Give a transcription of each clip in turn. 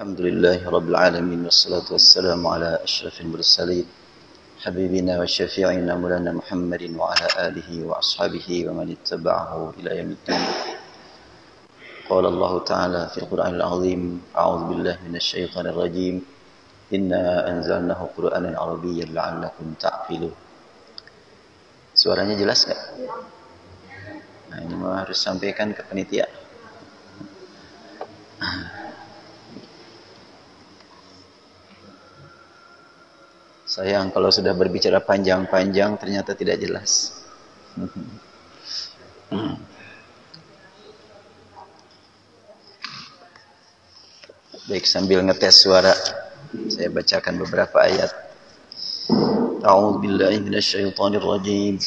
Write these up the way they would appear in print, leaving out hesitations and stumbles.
Alhamdulillahi Rabbil Alamin wassalatu wassalamu ala ashrafil mursalin habibina wa syafi'ina mulana Muhammadin wa ala alihi wa ashabihi wa man ittaba'ahu ila yaumiddin. Qala Allah Ta'ala fil Qur'anil Azim, a'udzu billahi minasy syaithanir rajim. Inna anzalnahu Qur'anan Arabiyyan la'allakum ta'qilun. Suaranya jelas enggak? Nah, ini harus sampaikan ke panitia. Sayang kalau sudah berbicara panjang-panjang ternyata tidak jelas. Baik, sambil ngetes suara, saya bacakan beberapa ayat. A'udzu billahi minasy syaithanir rajim.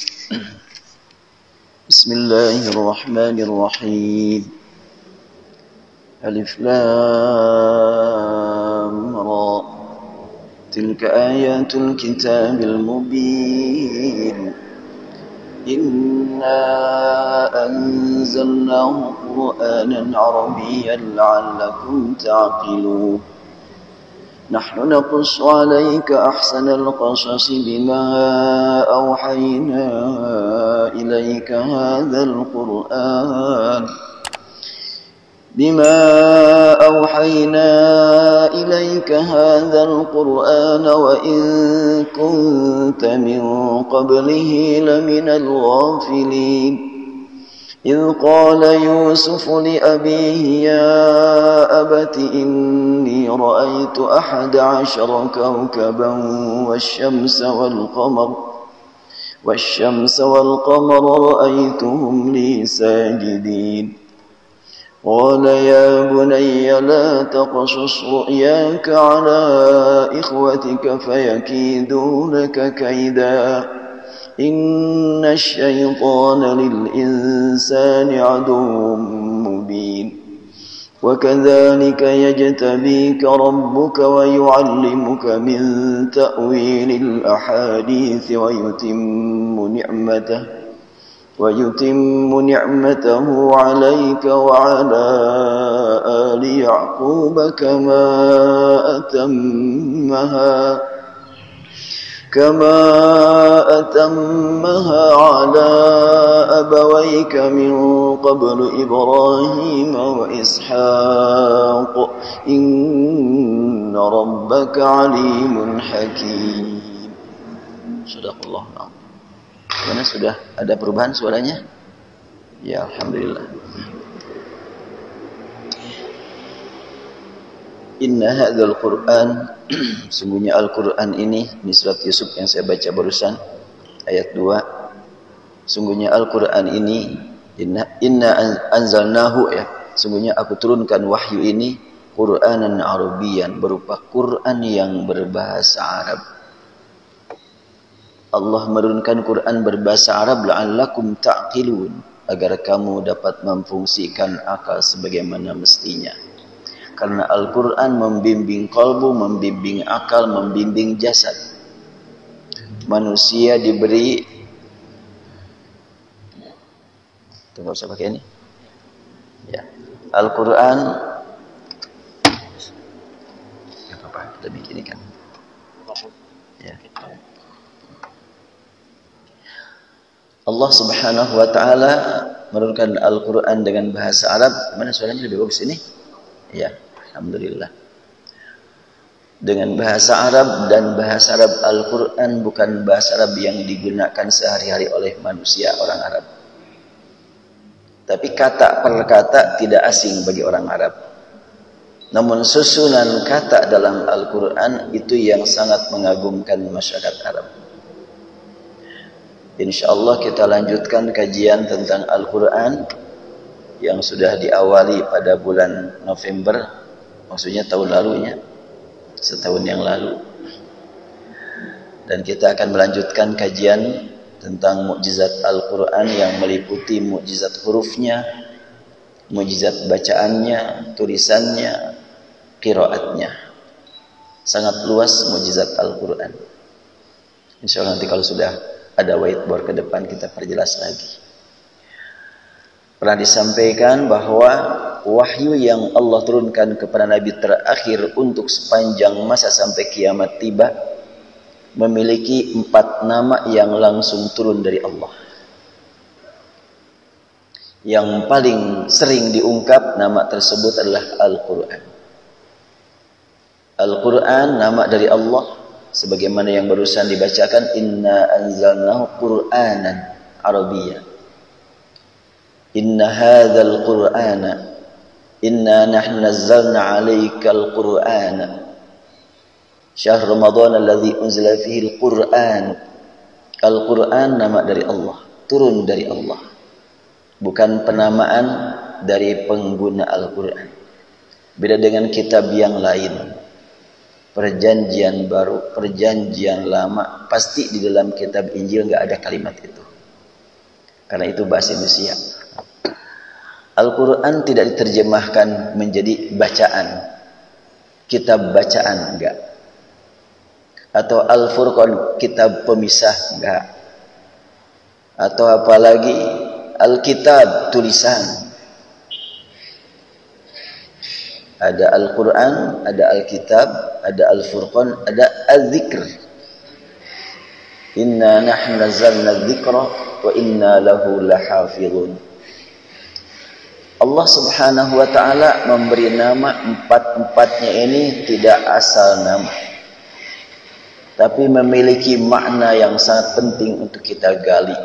Bismillahirrahmanirrahim. Alif Lam Ra. تلك آيات الكتاب المبين إنا أنزلناه قرآنا عربيا لعلكم تعقلون نحن نقص عليك أحسن القصص بما أوحينا إليك هذا القرآن وإن كنت من قبله لمن الغافلين إذ قال يوسف لأبيه يا أبت إني رأيت 11 كوكبا والشمس والقمر رأيتهم لي ساجدين قال يا بني لا تقصص رؤياك على إخوتك فيكيدونك كيدا إن الشيطان للإنسان عدو مبين وكذلك يجتبيك ربك ويعلمك من تأويل الأحاديث ويتم نعمته عليك وعلى آل يعقوب كما أتمها على أبويك من قبل إبراهيم وإسحاق إن ربك عليم حكيم. Sadaqallahu a'lam. Mana sudah ada perubahan suaranya? Ya, alhamdulillah. Inna hadzal Qur'an, sungguhnya Al-Qur'an ini surat Yusuf yang saya baca barusan ayat 2. Sungguhnya Al-Qur'an ini inna anzalnahu, ya, sungguhnya aku turunkan wahyu ini Qur'anan Arabiyyan, berupa Qur'an yang berbahasa Arab. Allah menurunkan Quran berbahasa Arab la'allakum ta'qilun, agar kamu dapat memfungsikan akal sebagaimana mestinya. Karena Al-Quran membimbing qalbu, membimbing akal, membimbing jasad. Manusia diberi, tunggu usah pakai ini. Ya, Al-Quran, apa-apa kita bikin ini kan. Ya. Allah Subhanahu wa Ta'ala menurunkan Al-Quran dengan bahasa Arab. Mana suaranya lebih bagus ini? Ya, alhamdulillah. Dengan bahasa Arab, dan bahasa Arab Al-Quran bukan bahasa Arab yang digunakan sehari-hari oleh manusia orang Arab. Tapi kata per kata tidak asing bagi orang Arab. Namun susunan kata dalam Al-Quran itu yang sangat mengagumkan masyarakat Arab. InsyaAllah kita lanjutkan kajian tentang Al-Quran yang sudah diawali pada bulan November, maksudnya tahun lalunya, setahun yang lalu. Dan kita akan melanjutkan kajian tentang mukjizat Al-Quran yang meliputi mukjizat hurufnya, mukjizat bacaannya, tulisannya, qiraatnya. Sangat luas mukjizat Al-Quran. InsyaAllah nanti kalau sudah ada whiteboard ke depan kita perjelas lagi. Pernah disampaikan bahwa wahyu yang Allah turunkan kepada Nabi terakhir untuk sepanjang masa sampai kiamat tiba memiliki 4 nama yang langsung turun dari Allah. Yang paling sering diungkap nama tersebut adalah Al-Quran. Al-Quran nama dari Allah, sebagaimana yang barusan dibacakan, inna anzalnahu Qur'anan Arabiyyan. Inna hadzal Qur'ana inna nahnu nazzalna 'alaikal Qur'ana syahr Ramadan alladzi unzila fihi al-Qur'an. Al-Quran nama dari Allah, turun dari Allah, bukan penamaan dari pengguna Al-Quran. Beda dengan kitab yang lain, perjanjian baru, perjanjian lama, pasti di dalam kitab Injil nggak ada kalimat itu, karena itu bahasa Indonesia. Al-Quran tidak diterjemahkan menjadi bacaan, kitab bacaan enggak, atau Al-Furqan kitab pemisah enggak, atau apalagi Alkitab tulisan. Ada Al-Quran, ada Alkitab, ada Al-Furqan, ada Al-Zikr. Inna nahnu nazzalna dzikra wa inna lahu lahafizun. Allah Subhanahu wa ta'ala memberi nama empat-empatnya ini tidak asal nama, tapi memiliki makna yang sangat penting untuk kita gali.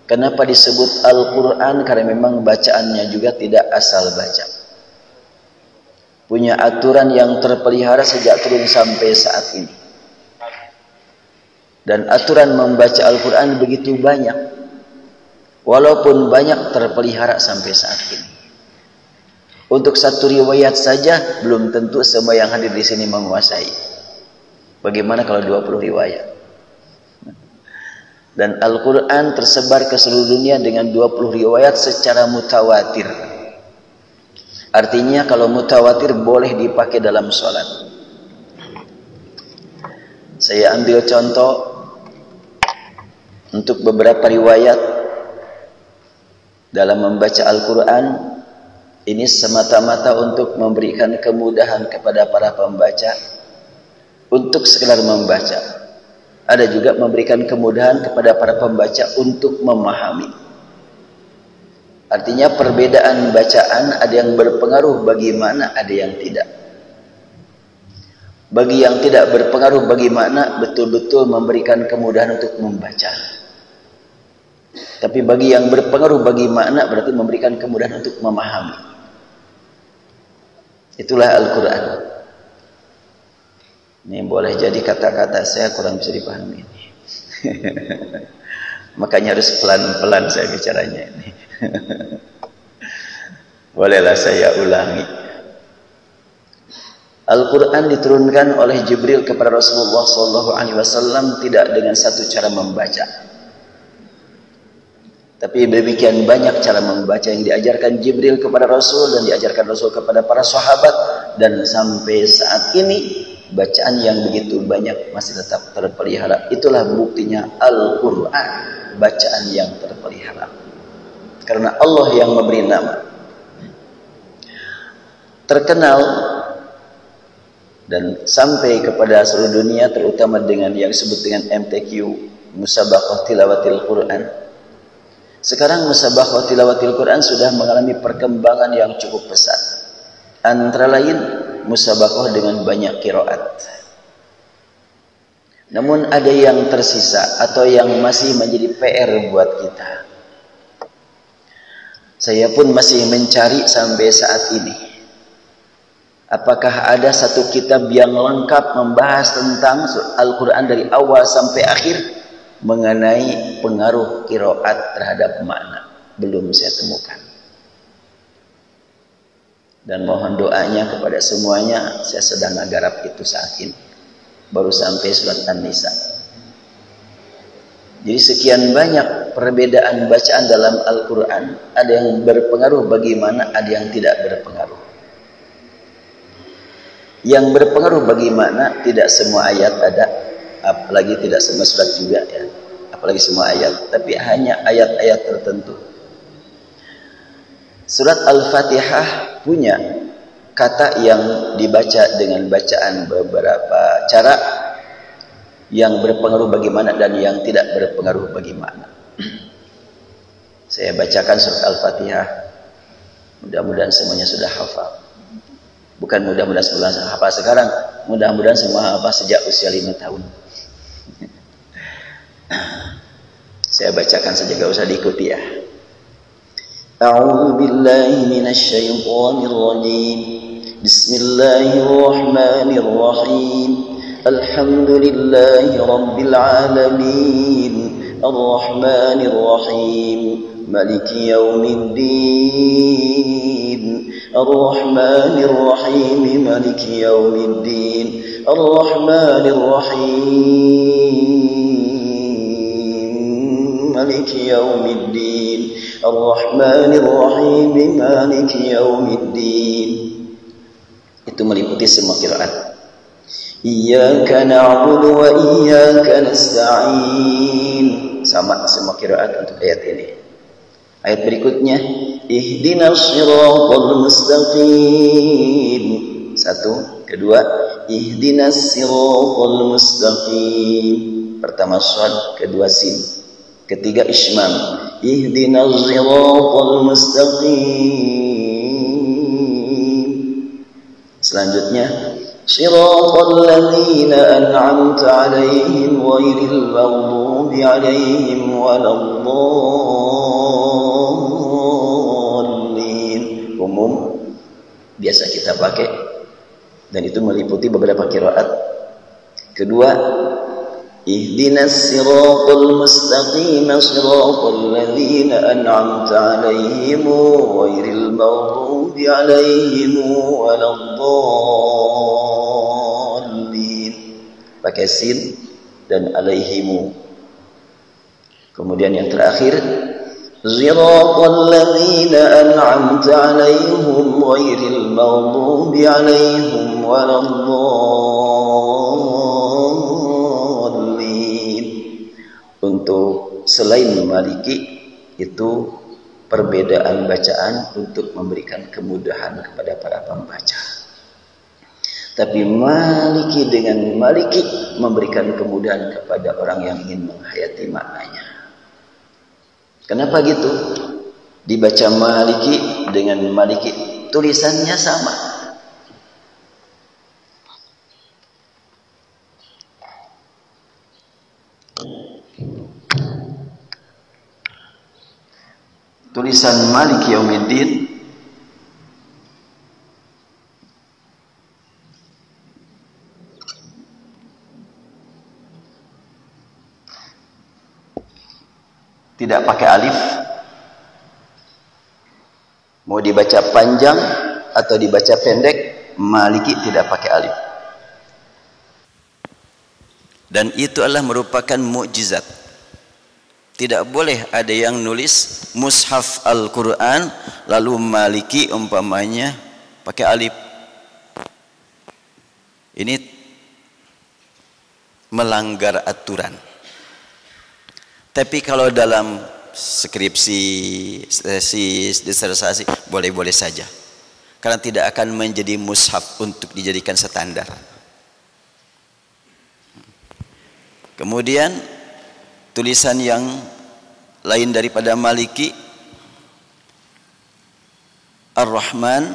Kenapa disebut Al-Quran? Karena memang bacaannya juga tidak asal baca, punya aturan yang terpelihara sejak turun sampai saat ini. Dan aturan membaca Al-Quran begitu banyak, walaupun banyak terpelihara sampai saat ini. Untuk satu riwayat saja belum tentu semua yang hadir di sini menguasai. Bagaimana kalau 20 riwayat? Dan Al-Quran tersebar ke seluruh dunia dengan 20 riwayat secara mutawatir. Artinya kalau mutawatir boleh dipakai dalam sholat. Saya ambil contoh untuk beberapa riwayat dalam membaca Al-Quran. Ini semata-mata untuk memberikan kemudahan kepada para pembaca untuk sekedar membaca. Ada juga memberikan kemudahan kepada para pembaca untuk memahami. Artinya perbedaan bacaan ada yang berpengaruh bagaimana, ada yang tidak. Bagi yang tidak berpengaruh bagaimana, betul-betul memberikan kemudahan untuk membaca. Tapi bagi yang berpengaruh bagaimana, berarti memberikan kemudahan untuk memahami. Itulah Al-Quran. Ini boleh jadi kata-kata saya kurang bisa dipahami ini. Makanya harus pelan-pelan saya bicaranya ini. Bolehlah saya ulangi. Al-Quran diturunkan oleh Jibril kepada Rasulullah SAW tidak dengan satu cara membaca, tapi demikian banyak cara membaca yang diajarkan Jibril kepada Rasul dan diajarkan Rasul kepada para sahabat, dan sampai saat ini bacaan yang begitu banyak masih tetap terpelihara. Itulah buktinya Al-Quran, bacaan yang terpelihara, karena Allah yang memberi nama. Terkenal dan sampai kepada seluruh dunia, terutama dengan yang disebut dengan MTQ, Musabaqah Tilawatil Quran. Sekarang Musabaqah Tilawatil Quran sudah mengalami perkembangan yang cukup pesat. Antara lain musabaqah dengan banyak qiraat. Namun ada yang tersisa atau yang masih menjadi PR buat kita. Saya pun masih mencari sampai saat ini, apakah ada satu kitab yang lengkap membahas tentang Al-Quran dari awal sampai akhir mengenai pengaruh qiraat terhadap makna. Belum saya temukan. Dan mohon doanya kepada semuanya, saya sedang garap itu saat ini. Baru sampai surat An-Nisa. Jadi sekian banyak perbedaan bacaan dalam Al-Quran. Ada yang berpengaruh bagaimana, ada yang tidak berpengaruh. Yang berpengaruh bagaimana, tidak semua ayat ada, apalagi tidak semua surat juga ya, apalagi semua ayat, tapi hanya ayat-ayat tertentu. Surat Al-Fatihah punya kata yang dibaca dengan bacaan beberapa cara yang berpengaruh bagaimana dan yang tidak berpengaruh bagaimana. Saya bacakan surat Al-Fatihah. Mudah-mudahan semuanya sudah hafal. Bukan mudah-mudahan semua hafal sekarang, mudah-mudahan semua hafal sejak usia 5 tahun. Saya bacakan saja, gak usah diikuti ya. A'udzu billahi minasy syaithanir rajim. Bismillahirrahmanirrahim. Alhamdulillahi rabbil alamin. Arrahmanir rahim. Maliki yaumiddin. Arrahmanir rahim. Maliki yaumiddin. Arrahmanir rahim. Maliki yaumiddin. Ar-Rahmanir Rahim Maliki yaumiddin. Itu meliputi semua qiraat. Iyyaka na'budu wa iyyaka nasta'in. Sama semua qiraat untuk ayat ini. Ayat berikutnya, ihdinas siratal mustaqim. Satu, kedua, ihdinas siratal mustaqim. Pertama shad, kedua sin. Ketiga ismam, ihdinas siratal mustaqim. Selanjutnya, siratal ladzina an'amta 'alaihim ghairil maghdubi 'alaihim waladdallin. Umum biasa kita pakai dan itu meliputi beberapa qiraat. Kedua, ihdinas siratal mustaqim siratal ladzina an'amta 'alaihim ghairil maghdubi 'alaihim waladdallin. Pakai sin dan alaihimu. Kemudian yang terakhir, siratal ladzina an'amta 'alaihim ghairil maghdubi 'alaihim waladdallin. Untuk selain Maliki itu perbedaan bacaan untuk memberikan kemudahan kepada para pembaca. Tapi Maliki dengan Maliki memberikan kemudahan kepada orang yang ingin menghayati maknanya. Kenapa gitu? Dibaca Maliki dengan Maliki, tulisannya sama. Tulisan Maliki Yaumiddin tidak pakai alif. Mau dibaca panjang atau dibaca pendek, Maliki tidak pakai alif. Dan itu adalah merupakan mukjizat. Tidak boleh ada yang nulis mushaf Al-Quran lalu Maliki umpamanya pakai alif. Ini melanggar aturan. Tapi kalau dalam skripsi, disertasi boleh-boleh saja. Karena tidak akan menjadi mushaf untuk dijadikan standar. Kemudian tulisan yang lain daripada Maliki, Ar-Rahman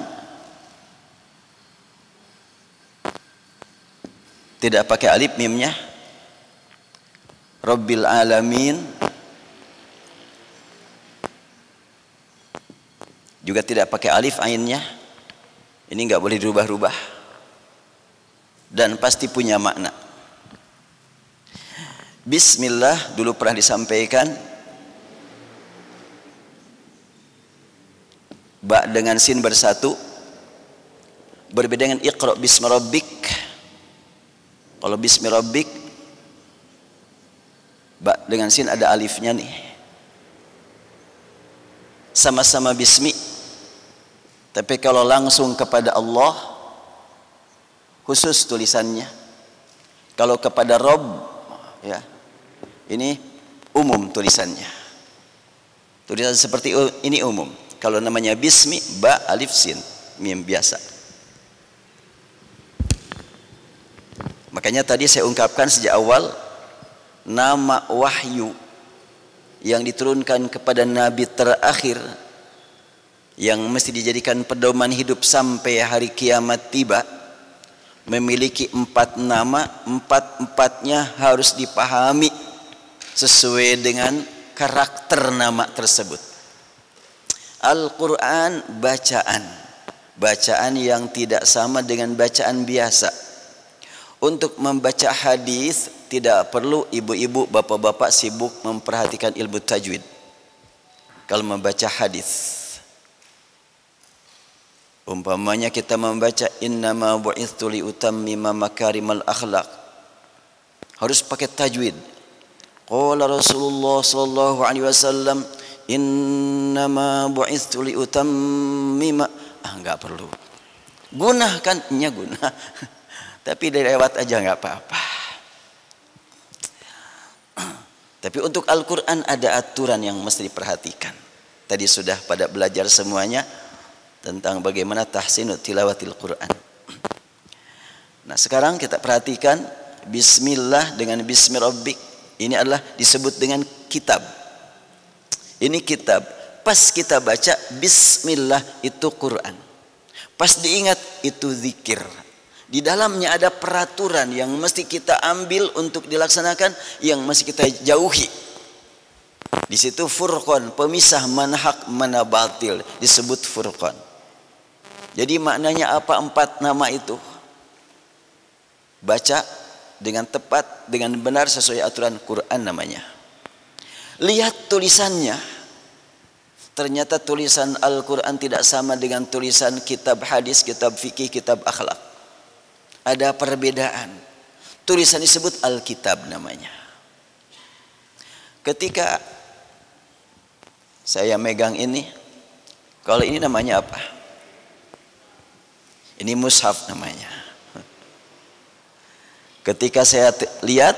tidak pakai alif mimnya, Rabbil Alamin juga tidak pakai alif ainnya. Ini nggak boleh dirubah-rubah dan pasti punya makna. Bismillah dulu pernah disampaikan, ba dengan sin bersatu, berbeda dengan iqra bismi rabbik. Kalau bismi rabbik, ba dengan sin ada alifnya nih, sama-sama bismi. Tapi kalau langsung kepada Allah khusus tulisannya. Kalau kepada Rabb, ya, ini umum tulisannya. Tulisan seperti ini umum. Kalau namanya bismi, ba, alif, sin, mim biasa. Makanya tadi saya ungkapkan sejak awal, nama wahyu yang diturunkan kepada Nabi terakhir yang mesti dijadikan pedoman hidup sampai hari kiamat tiba, memiliki 4 nama, 4-4-nya harus dipahami sesuai dengan karakter nama tersebut. Al-Quran bacaan yang tidak sama dengan bacaan biasa. Untuk membaca hadis tidak perlu ibu-ibu, bapak-bapak sibuk memperhatikan ilmu tajwid. Kalau membaca hadis, umpamanya kita membaca innama bu'itsu liutammima makarimal akhlaq, harus pakai tajwid. Qala Rasulullah sallallahu alaihi wasallam innama bu'itsu liutammima, enggak perlu. Gunah kan? Nya gunah. Tapi dilewat aja enggak apa-apa. Tapi untuk Al-Quran ada aturan yang mesti diperhatikan. Tadi sudah pada belajar semuanya tentang bagaimana tahsinu tilawatil Quran. Nah sekarang kita perhatikan Bismillah dengan Bismi Rabbik. Ini adalah disebut dengan kitab. Ini kitab. Pas kita baca Bismillah itu Quran. Pas diingat itu zikir. Di dalamnya ada peraturan yang mesti kita ambil untuk dilaksanakan, yang mesti kita jauhi. Di situ furqan, pemisah mana hak mana batil, disebut furqan. Jadi maknanya apa 4 nama itu? Baca dengan tepat, dengan benar sesuai aturan Quran namanya. Lihat tulisannya. Ternyata tulisan Al-Quran tidak sama dengan tulisan kitab hadis, kitab fikih, kitab akhlak. Ada perbedaan. Tulisan disebut Alkitab namanya. Ketika saya megang ini, kalau ini namanya apa? Ini mushaf namanya. Ketika saya lihat,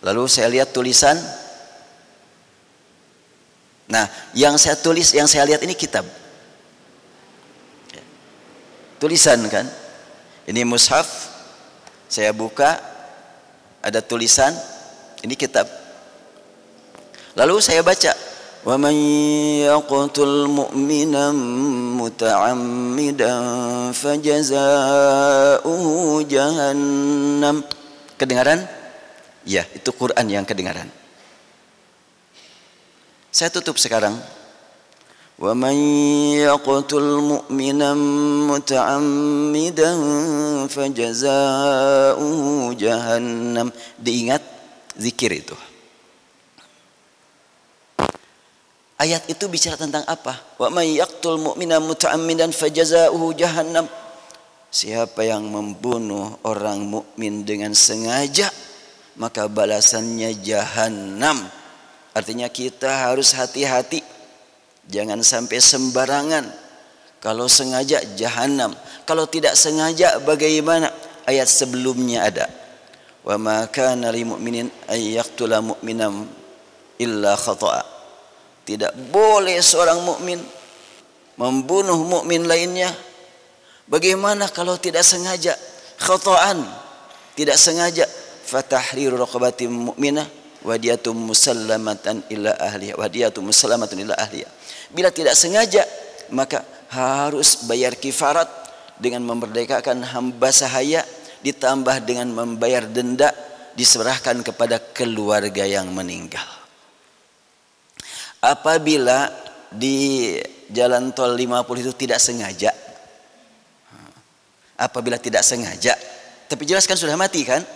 lalu saya lihat tulisan. Nah, yang saya tulis, yang saya lihat ini kitab. Tulisan kan? Ini mushaf, saya buka, ada tulisan, ini kitab. Lalu saya baca, wa man yaqtul mu'minan muta'ammidan fajazaa'uhu jahannam. Kedengaran? Ya, itu Quran yang kedengaran. Saya tutup sekarang. Wa man yaqtul mu'minan muta'ammidan fajazaa'uhu jahannam. Diingat zikir itu. Ayat itu bicara tentang apa? Wa may yaqtul mu'minan muta'ammidan fajazaa'uhu jahannam. Siapa yang membunuh orang mukmin dengan sengaja, maka balasannya jahannam. Artinya kita harus hati-hati. Jangan sampai sembarangan. Kalau sengaja jahannam. Kalau tidak sengaja bagaimana? Ayat sebelumnya ada. Wa ma kana lil mu'minin ay yaqtula mu'minan illa khata'a. Tidak boleh seorang mukmin membunuh mukmin lainnya. Bagaimana kalau tidak sengaja? Khata'an. Tidak sengaja. Fatahriru raqabatin mu'minah wadiyatum musallamatan ila ahliha. Wadiyatum musallamatun ila ahliha. Bila tidak sengaja, maka harus bayar kifarat dengan memerdekakan hamba sahaya, ditambah dengan membayar denda, diserahkan kepada keluarga yang meninggal. Apabila di jalan tol 50 itu tidak sengaja, apabila tidak sengaja, tapi jelaskan sudah mati kan?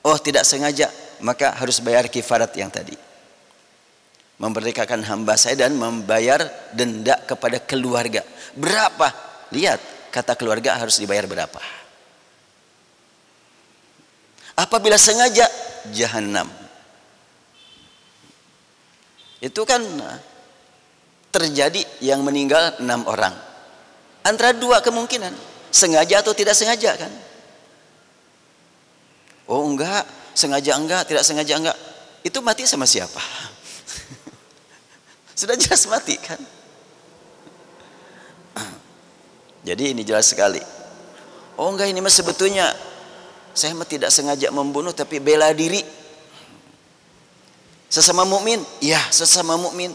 Oh tidak sengaja, maka harus bayar kifarat yang tadi. Memerdekakan hamba saya dan membayar denda kepada keluarga. Berapa? Lihat, kata keluarga harus dibayar berapa. Apabila sengaja, jahannam. Itu kan terjadi yang meninggal 6 orang. Antara 2 kemungkinan, sengaja atau tidak sengaja kan. Oh enggak, sengaja enggak, tidak sengaja enggak. Itu mati sama siapa? Sudah jelas mati kan? Jadi ini jelas sekali. Oh enggak, ini mah sebetulnya saya mah tidak sengaja membunuh tapi bela diri. Sesama mukmin, ya sesama mukmin.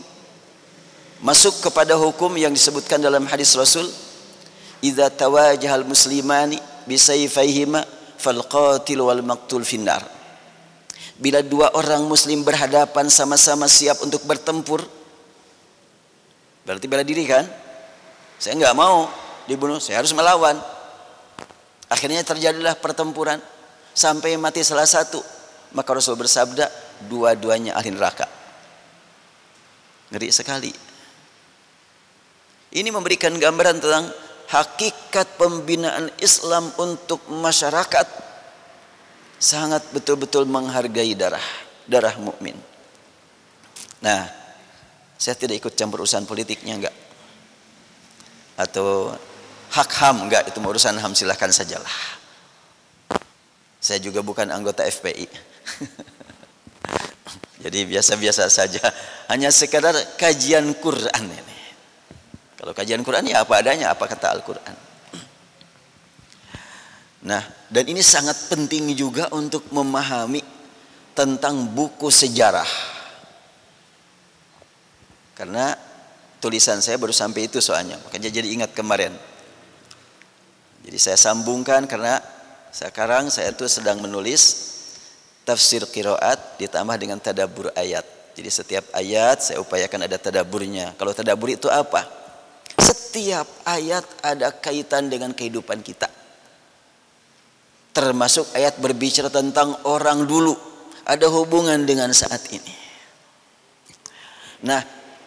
Masuk kepada hukum yang disebutkan dalam hadis Rasul, idza tawajahal muslimani bisayfayhima falqatil wal maqtul finnar. Bila dua orang muslim berhadapan sama-sama siap untuk bertempur, berarti bela diri kan? Saya enggak mau dibunuh, saya harus melawan. Akhirnya terjadilah pertempuran sampai mati salah satu. Maka Rasul bersabda, dua-duanya ahli neraka. Ngeri sekali. Ini memberikan gambaran tentang hakikat pembinaan Islam untuk masyarakat. Sangat betul-betul menghargai darah mukmin. Nah, saya tidak ikut campur urusan politiknya, enggak. Atau hak HAM, enggak, itu urusan HAM, silahkan sajalah. Saya juga bukan anggota FPI. Jadi biasa-biasa saja, hanya sekadar kajian Quran ini. Kalau kajian Quran ya apa adanya, apa kata Al-Quran. Nah, dan ini sangat penting juga untuk memahami tentang buku sejarah. Karena tulisan saya baru sampai itu soalnya, makanya jadi ingat kemarin. Jadi saya sambungkan karena sekarang saya tuh sedang menulis tafsir qiraat ditambah dengan tadabbur ayat. Jadi setiap ayat saya upayakan ada tadabburnya. Kalau tadabbur itu apa? Setiap ayat ada kaitan dengan kehidupan kita. Termasuk ayat berbicara tentang orang dulu, ada hubungan dengan saat ini. Nah,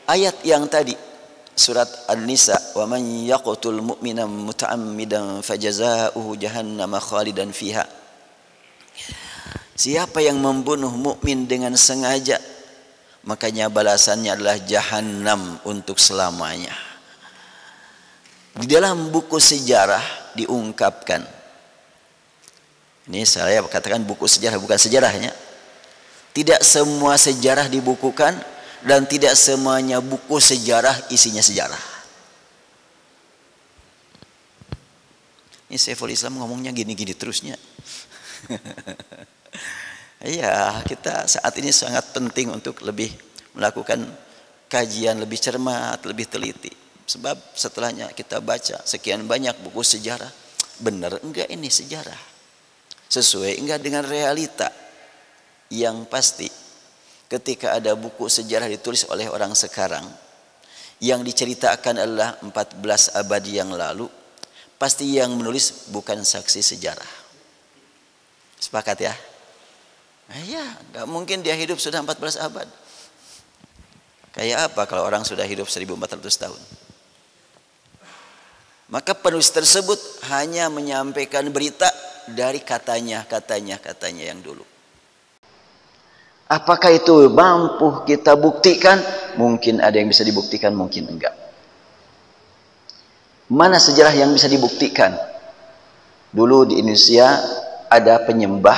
ayat yang tadi surat An-Nisa, wa man yaqtul mu'mina muta'ammidan fajazaohu jahannam khalidan fiha. Siapa yang membunuh mukmin dengan sengaja, makanya balasannya adalah jahanam untuk selamanya. Di dalam buku sejarah diungkapkan, ini saya katakan buku sejarah, bukan sejarahnya. Tidak semua sejarah dibukukan dan tidak semuanya buku sejarah isinya sejarah. Ini Saiful Islam ngomongnya gini-gini terusnya. Iya, kita saat ini sangat penting untuk lebih melakukan kajian lebih cermat, lebih teliti. Sebab setelahnya kita baca sekian banyak buku sejarah, benar enggak ini sejarah? Sesuai enggak dengan realita? Yang pasti ketika ada buku sejarah ditulis oleh orang sekarang yang diceritakan adalah 14 abad yang lalu, pasti yang menulis bukan saksi sejarah. Sepakat ya? Ya, nggak mungkin dia hidup sudah 14 abad. Kayak apa kalau orang sudah hidup 1400 tahun? Maka penulis tersebut hanya menyampaikan berita dari katanya yang dulu. Apakah itu mampu kita buktikan? Mungkin ada yang bisa dibuktikan, mungkin enggak. Mana sejarah yang bisa dibuktikan? Dulu di Indonesia ada penyembah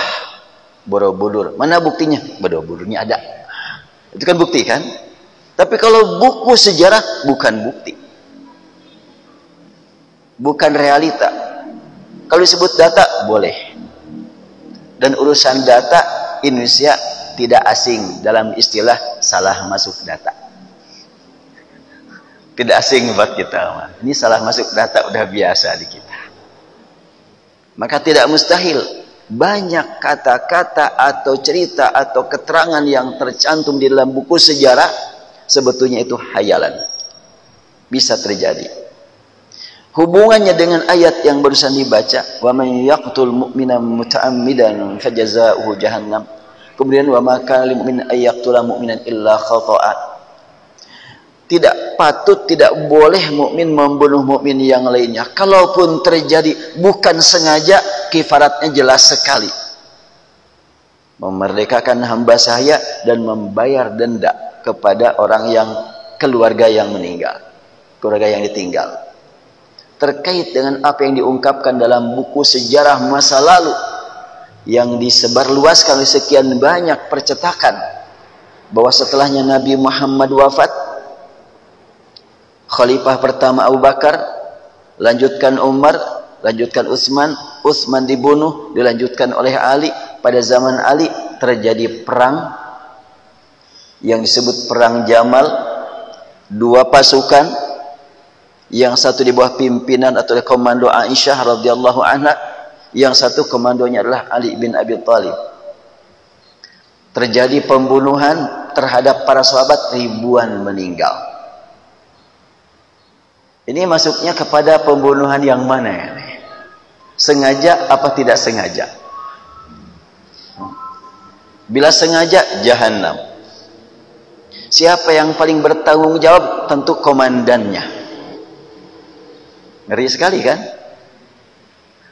Borobudur. Mana buktinya? Borobudurnya ada. Itu kan bukti kan? Tapi kalau buku sejarah bukan bukti. Bukan realita. Kalau disebut data boleh. Dan urusan data Indonesia tidak asing dalam istilah salah masuk data. Tidak asing buat kita. Ini salah masuk data udah biasa di kita. Maka tidak mustahil banyak kata-kata atau cerita atau keterangan yang tercantum di dalam buku sejarah sebetulnya itu hayalan. Bisa terjadi. Hubungannya dengan ayat yang barusan dibaca, wa man yaqtul mu'mina muta'ammidan fajazaohu jahannam. Kemudian wa ma kana lil mu'min ay yaqtula mu'minan illa khata'a. Tidak patut, tidak boleh mukmin membunuh mukmin yang lainnya. Kalaupun terjadi bukan sengaja, kifaratnya jelas sekali. Memerdekakan hamba sahaya dan membayar denda kepada orang yang keluarga yang meninggal, keluarga yang ditinggal. Terkait dengan apa yang diungkapkan dalam buku sejarah masa lalu yang disebarluaskan oleh sekian banyak percetakan bahwa setelahnya Nabi Muhammad wafat, Khalifah pertama Abu Bakar, lanjutkan Umar, lanjutkan Utsman, Utsman dibunuh, dilanjutkan oleh Ali. Pada zaman Ali terjadi perang yang disebut perang Jamal. Dua pasukan, yang satu di bawah pimpinan atau komando Aisyah radhiyallahu anha, yang satu komandonya adalah Ali bin Abi Thalib. Terjadi pembunuhan terhadap para sahabat, ribuan meninggal. Ini masuknya kepada pembunuhan yang mana ya? Sengaja apa tidak sengaja? Bila sengaja, jahanam. Siapa yang paling bertanggung jawab? Tentu komandannya. Ngeri sekali kan?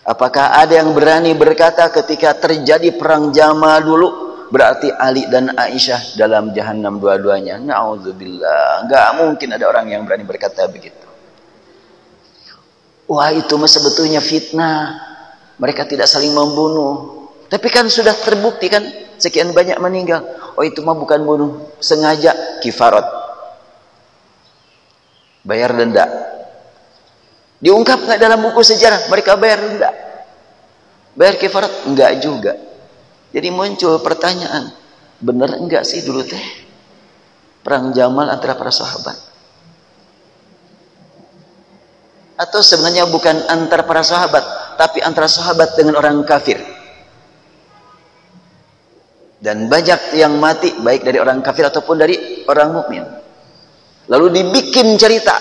Apakah ada yang berani berkata ketika terjadi perang Jamal dulu, berarti Ali dan Aisyah dalam jahanam dua-duanya? Na'udzubillah. Nggak mungkin ada orang yang berani berkata begitu. Wah, itu sebetulnya fitnah. Mereka tidak saling membunuh. Tapi kan sudah terbukti kan, sekian banyak meninggal. Oh, itu mah bukan bunuh sengaja, kifarat. Bayar denda. Diungkap nggak dalam buku sejarah mereka bayar denda? Bayar kifarat? Enggak juga. Jadi muncul pertanyaan, benar enggak sih dulu teh perang Jamal antara para sahabat? Atau sebenarnya bukan antar para sahabat, tapi antara sahabat dengan orang kafir? Dan banyak yang mati baik dari orang kafir ataupun dari orang mukmin. Lalu dibikin cerita.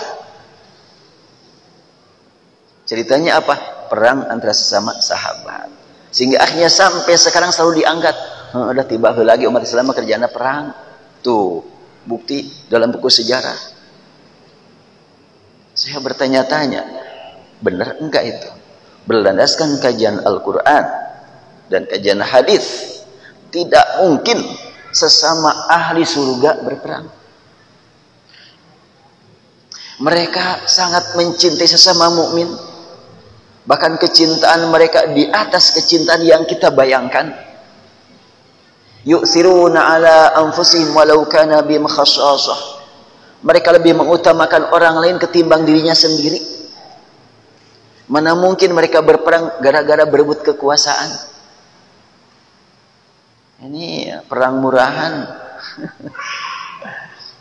Ceritanya apa? Perang antara sesama sahabat. Sehingga akhirnya sampai sekarang selalu diangkat. Udah tiba lagi umat Islam kerjanya perang. Tuh, bukti dalam buku sejarah. Saya bertanya-tanya, benar enggak itu? Berlandaskan kajian Al-Quran dan kajian hadis. Tidak mungkin sesama ahli surga berperang. Mereka sangat mencintai sesama mukmin. Bahkan kecintaan mereka di atas kecintaan yang kita bayangkan. Yu'thiruna ala anfusihim walau kana bihim khassasah. Mereka lebih mengutamakan orang lain ketimbang dirinya sendiri. Mana mungkin mereka berperang gara-gara berebut kekuasaan? Ini perang murahan.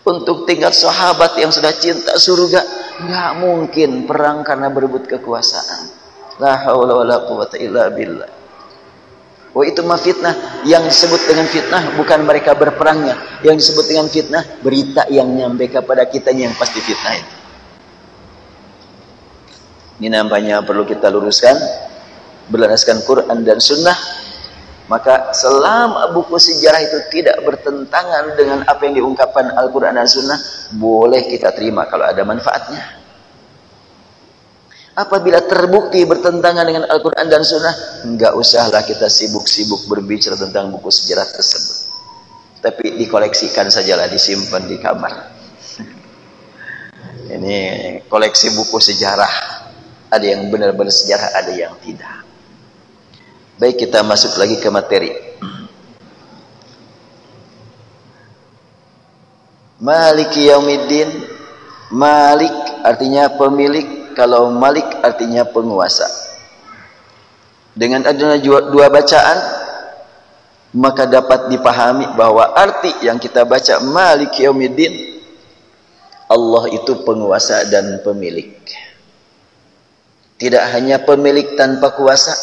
Untuk tingkat sahabat yang sudah cinta surga, nggak mungkin perang karena berebut kekuasaan. La haula wala quwwata illa billah. Oh, itu mah fitnah. Yang disebut dengan fitnah bukan mereka berperangnya. Yang disebut dengan fitnah berita yang nyampe kepada kita yang pasti fitnah itu. Ini nampaknya perlu kita luruskan, berlandaskan Quran dan Sunnah. Maka selama buku sejarah itu tidak bertentangan dengan apa yang diungkapkan Al-Quran dan Sunnah, boleh kita terima kalau ada manfaatnya. Apabila terbukti bertentangan dengan Al-Quran dan Sunnah, enggak usahlah kita sibuk-sibuk berbicara tentang buku sejarah tersebut. Tapi dikoleksikan sajalah, disimpan di kamar. Ini koleksi buku sejarah. Ada yang benar-benar sejarah, ada yang tidak. Baik, kita masuk lagi ke materi. Maliki yaumiddin. Malik artinya pemilik, kalau Malik artinya penguasa. Dengan adanya dua bacaan, maka dapat dipahami bahwa arti yang kita baca Maliki yaumiddin, Allah itu penguasa dan pemilik. Tidak hanya pemilik tanpa kuasa,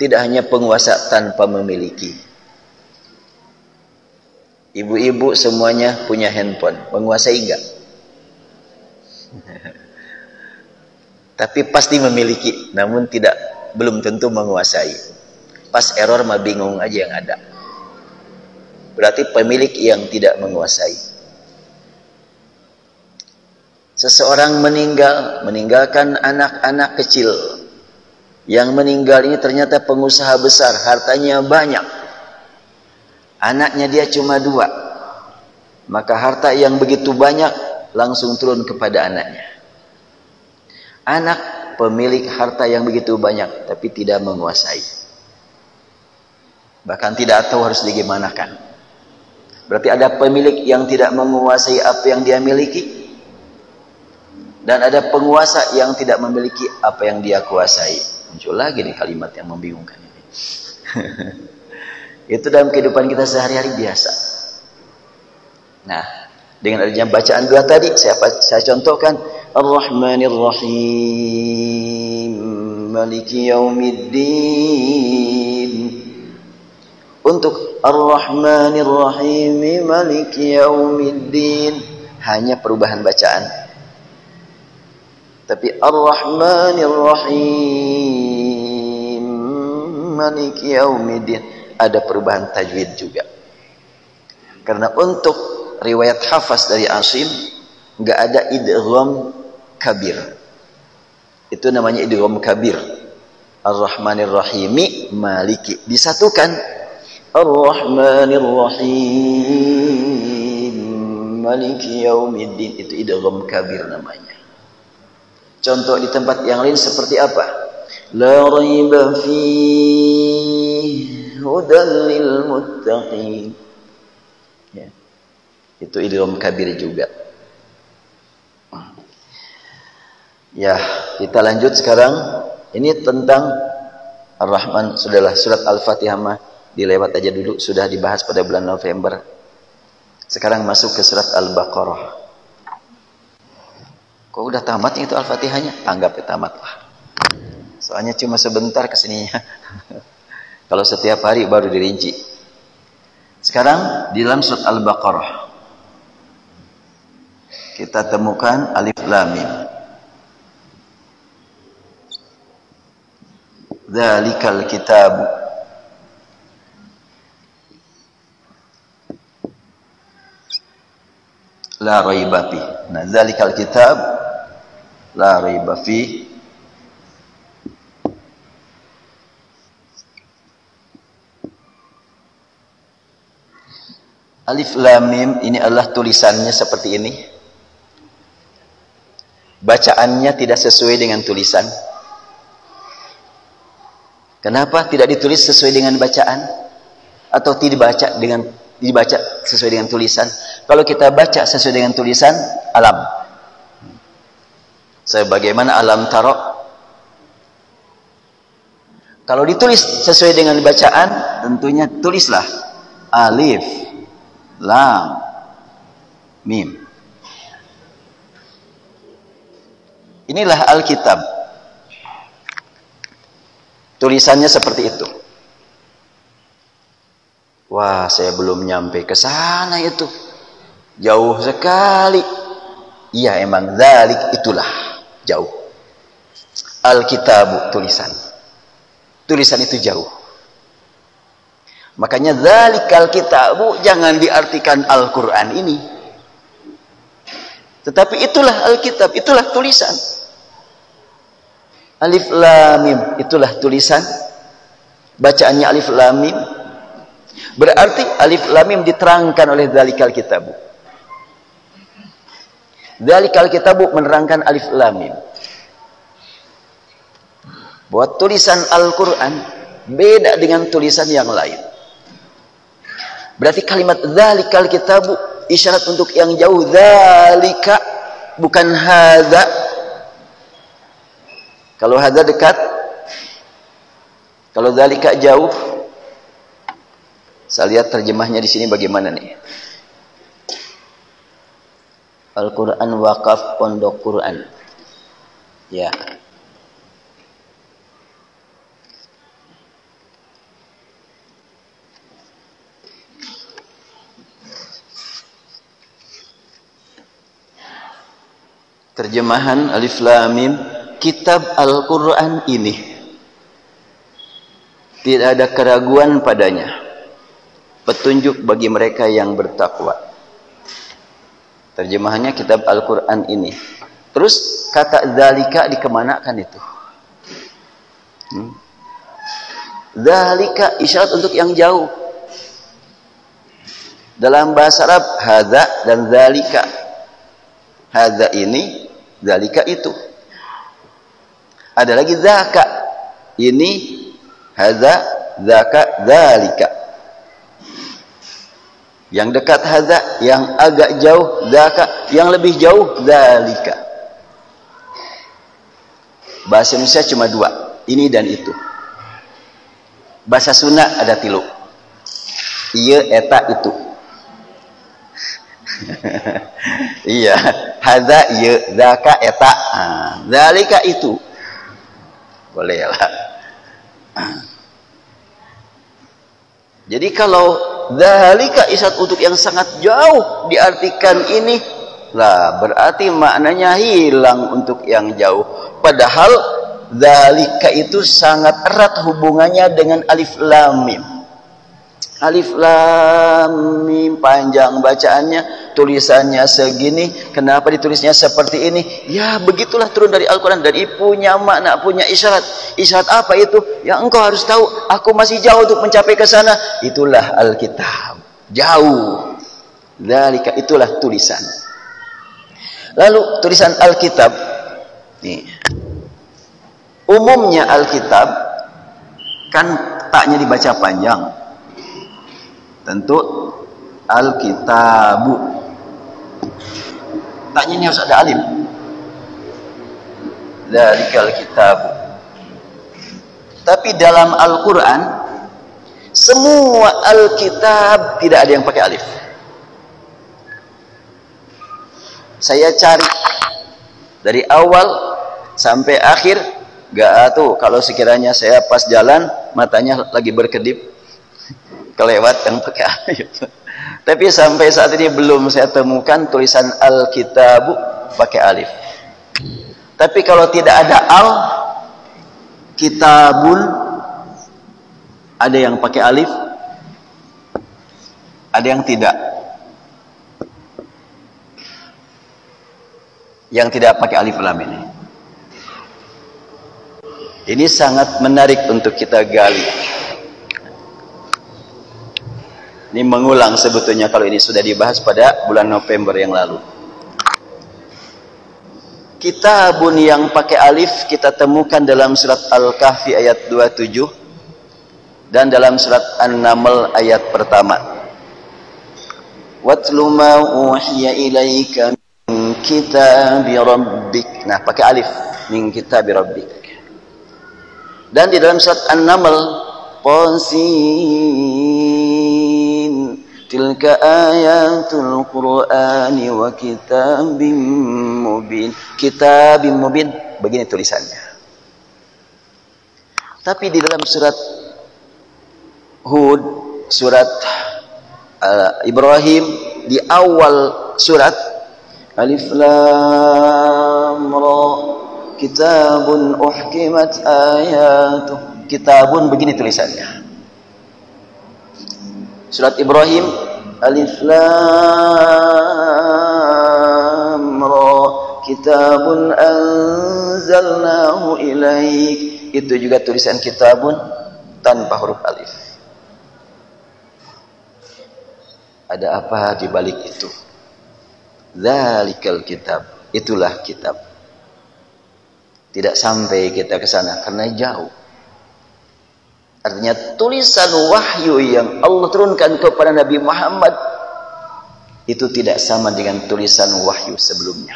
tidak hanya penguasa tanpa memiliki. Ibu-ibu semuanya punya handphone, menguasai enggak? Tapi pasti memiliki, namun belum tentu menguasai. Pas error mah bingung aja yang ada. Berarti pemilik yang tidak menguasai. Seseorang meninggalkan anak-anak kecil. Yang meninggal ini ternyata pengusaha besar, hartanya banyak. Anaknya dia cuma 2. Maka harta yang begitu banyak langsung turun kepada anaknya. Anak pemilik harta yang begitu banyak, tapi tidak menguasai. Bahkan tidak tahu harus digimanakan. Berarti ada pemilik yang tidak menguasai apa yang dia miliki. Dan ada penguasa yang tidak memiliki apa yang dia kuasai. Muncul lagi nih kalimat yang membingungkan ini. Itu dalam kehidupan kita sehari-hari biasa. Nah, dengan adanya bacaan doa tadi, saya contohkan Ar-Rahmanir Rahim, Maliki Yaumiddin. Untuk Ar-Rahmanir Rahim, Maliki Yaumiddin, hanya perubahan bacaan. Tapi Ar-Rahmanir Rahim, Maliki Yaumiddin, ada perubahan tajwid juga. Karena untuk riwayat Hafs dari Asim enggak ada idgham kabir. Itu namanya idgham kabir. Ar-Rahmanir Rahimi Maliki disatukan. Ar-Rahmanir Rahim Maliki Yaumiddin, itu idgham kabir namanya. Contoh di tempat yang lain seperti apa? La raiba fihi hudan lil muttaqin. Ya. Itu idgham kabir juga. Ya, kita lanjut sekarang. Ini tentang Ar-Rahman. Sudahlah, surat Al-Fatihah mah dilewat aja dulu, sudah dibahas pada bulan November. Sekarang masuk ke surat Al-Baqarah. Kok udah tamat itu Al-Fatihahnya? Anggap ya tamat lah. Soalnya cuma sebentar kesininya. Kalau setiap hari baru dirinci. Sekarang di dalam surat Al-Baqarah kita temukan alif lam mim. Dzalikal kitab la raiba fi. Nah, dzalikal kitab la raiba fi. Alif lam mim ini adalah tulisannya seperti ini. Bacaannya tidak sesuai dengan tulisan. Kenapa tidak ditulis sesuai dengan bacaan? Atau tidak dibaca sesuai dengan tulisan? Kalau kita baca sesuai dengan tulisan, alam. Sebagaimana alam taro. Kalau ditulis sesuai dengan bacaan, tentunya tulislah alif lam mim. Inilah Alkitab. Tulisannya seperti itu. Wah, saya belum nyampe ke sana itu. Jauh sekali. Iya, emang dzalik itulah jauh. Alkitab tulisan. Tulisan itu jauh. Makanya dzalikal kitabu jangan diartikan Al-Qur'an ini. Tetapi itulah Alkitab, itulah tulisan. Alif lam mim itulah tulisan. Bacaannya alif lam mim. Berarti alif lam mim diterangkan oleh dzalikal kitabu. Dzalikal kitabu menerangkan alif lam mim. Buat tulisan Al-Qur'an beda dengan tulisan yang lain. Berarti kalimat dzalikal kitabu isyarat untuk yang jauh. Dzalika bukan hadza. Kalau hadza dekat, kalau dzalika jauh. Saya lihat terjemahnya di sini bagaimana nih. Al-Qur'an wakaf pondok Quran. Ya. Terjemahan alif lam mim, kitab Al-Qur'an ini tidak ada keraguan padanya, petunjuk bagi mereka yang bertakwa. Terjemahannya kitab Al-Qur'an ini. Terus kata dzalika dikemanakan itu? Dzalika isyarat untuk yang jauh. Dalam bahasa Arab hadza dan dzalika. Hadza ini, dzalika itu. Ada lagi zaka. Ini hadza, zaka, dzalika. Yang dekat hadza, yang agak jauh zaka, yang lebih jauh dzalika. Bahasa Indonesia cuma 2, ini dan itu. Bahasa Sunda ada 3. Ieu eta itu. Iya, hadza ieu, zaka eta, zalika itu. Boleh lah. Jadi kalau zalika isat untuk yang sangat jauh diartikan ini lah, berarti maknanya hilang untuk yang jauh. Padahal zalika itu sangat erat hubungannya dengan alif lam mim. Alif lam mim panjang bacaannya, tulisannya segini, kenapa ditulisnya seperti ini? Ya begitulah turun dari Al-Quran, dari punya makna, punya isyarat. Isyarat apa itu? Ya engkau harus tahu, aku masih jauh untuk mencapai ke sana. Itulah Alkitab, jauh. Dzalika, itulah tulisan. Lalu tulisan Alkitab nih, umumnya Alkitab kan taknya dibaca panjang. Tentu Alkitabu, taknya ini harus ada alif. Dzalikal kitabu. Tapi dalam Al-Quran semua Alkitab tidak ada yang pakai alif. Saya cari dari awal sampai akhir, gak tuh. Kalau sekiranya saya pas jalan matanya lagi berkedip, kelewat yang pakai alif. Tapi sampai saat ini belum saya temukan tulisan Alkitabu pakai alif. Tapi kalau tidak ada al, kitabun, ada yang pakai alif, ada yang tidak. Yang tidak pakai alif lam ini. Ini sangat menarik untuk kita gali. Ini mengulang sebetulnya kalau ini sudah dibahas pada bulan November yang lalu. Kitabun yang pakai alif kita temukan dalam surat Al-Kahfi ayat 27 dan dalam surat An-Naml ayat pertama. Watlu ma uhiya ilaika min kitabi rabbik. Nah, pakai alif, min kitabi rabbik. Dan di dalam surat An-Naml, Qasin tilka ayatul Qur'ani wa kitabim mubin. Kitabim mubin, begini tulisannya. Tapi di dalam surat Hud, surat Ibrahim, di awal surat, Alif Lam Ra, kitabun uhkimat ayatuh. Kitabun, begini tulisannya. Surat Ibrahim, Alif Lam Ra, kitabun anzalnahu ilaik. Itu juga tulisan kitabun tanpa huruf alif. Ada apa di balik itu? Dzalikal kitab, itulah kitab. Tidak sampai kita ke sana karena jauh. Artinya tulisan wahyu yang Allah turunkan kepada Nabi Muhammad itu tidak sama dengan tulisan wahyu sebelumnya.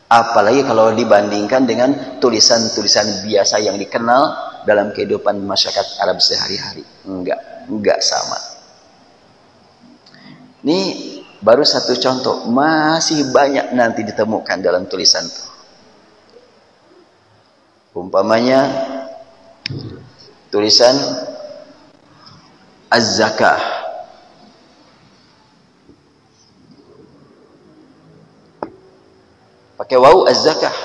Apalagi kalau dibandingkan dengan tulisan-tulisan biasa yang dikenal dalam kehidupan masyarakat Arab sehari-hari. Enggak sama. Ini baru satu contoh, masih banyak nanti ditemukan dalam tulisan itu. Umpamanya tulisan Az-Zakah. Pakai waw, Az-Zakah.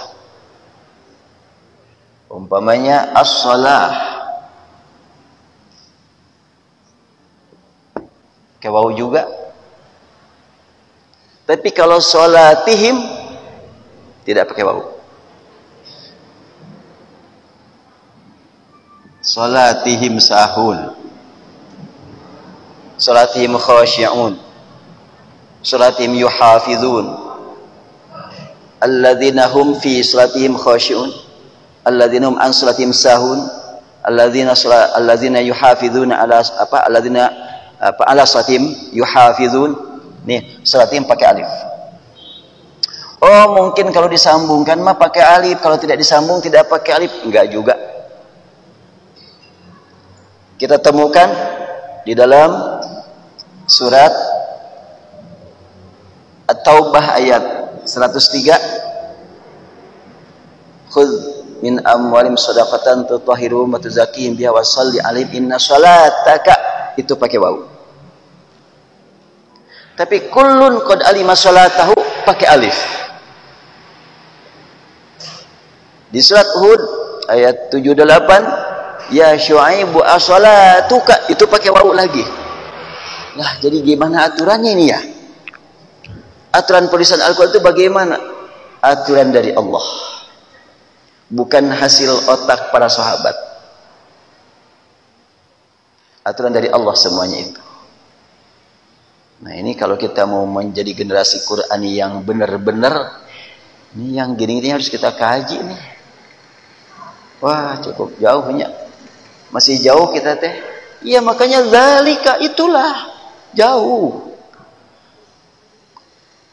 Umpamanya As-Salah. Pakai waw juga. Tapi kalau Salatihim tidak pakai waw. Salatihim sahun, salatihim khashi'un, salatihim yuhafizun, alladzina hum fi salatihim khashi'un, alladzina hum an salatihim sahun, alladzina yuhafizuna ala apa, alladzina ala salatihim yuhafizun. Nih, salatihim pakai alif. Oh mungkin kalau disambungkan mah pakai alif, kalau tidak disambung tidak pakai alif. Enggak juga. Kita temukan di dalam surat At-Taubah ayat 103. Khudz min amwalim shadaqatan tutahhiruhum wa tuzakkihim biha wa shalli 'alaihim inna shalataka, itu pakai wawu. Tapi kullun qad alima sholatahu pakai alif. Di surat Hud ayat 78, ya Syuaibu as-sholatuka, itu pakai wawu lagi. Nah, jadi gimana aturannya ini ya? Aturan penulisan Al-Quran itu bagaimana? Aturan dari Allah, bukan hasil otak para sahabat. Aturan dari Allah semuanya itu. Nah ini kalau kita mau menjadi generasi Quran yang benar-benar, ini yang gini-gini harus kita kaji nih. Wah cukup jauhnya, masih jauh kita teh. Iya makanya zalika, itulah jauh.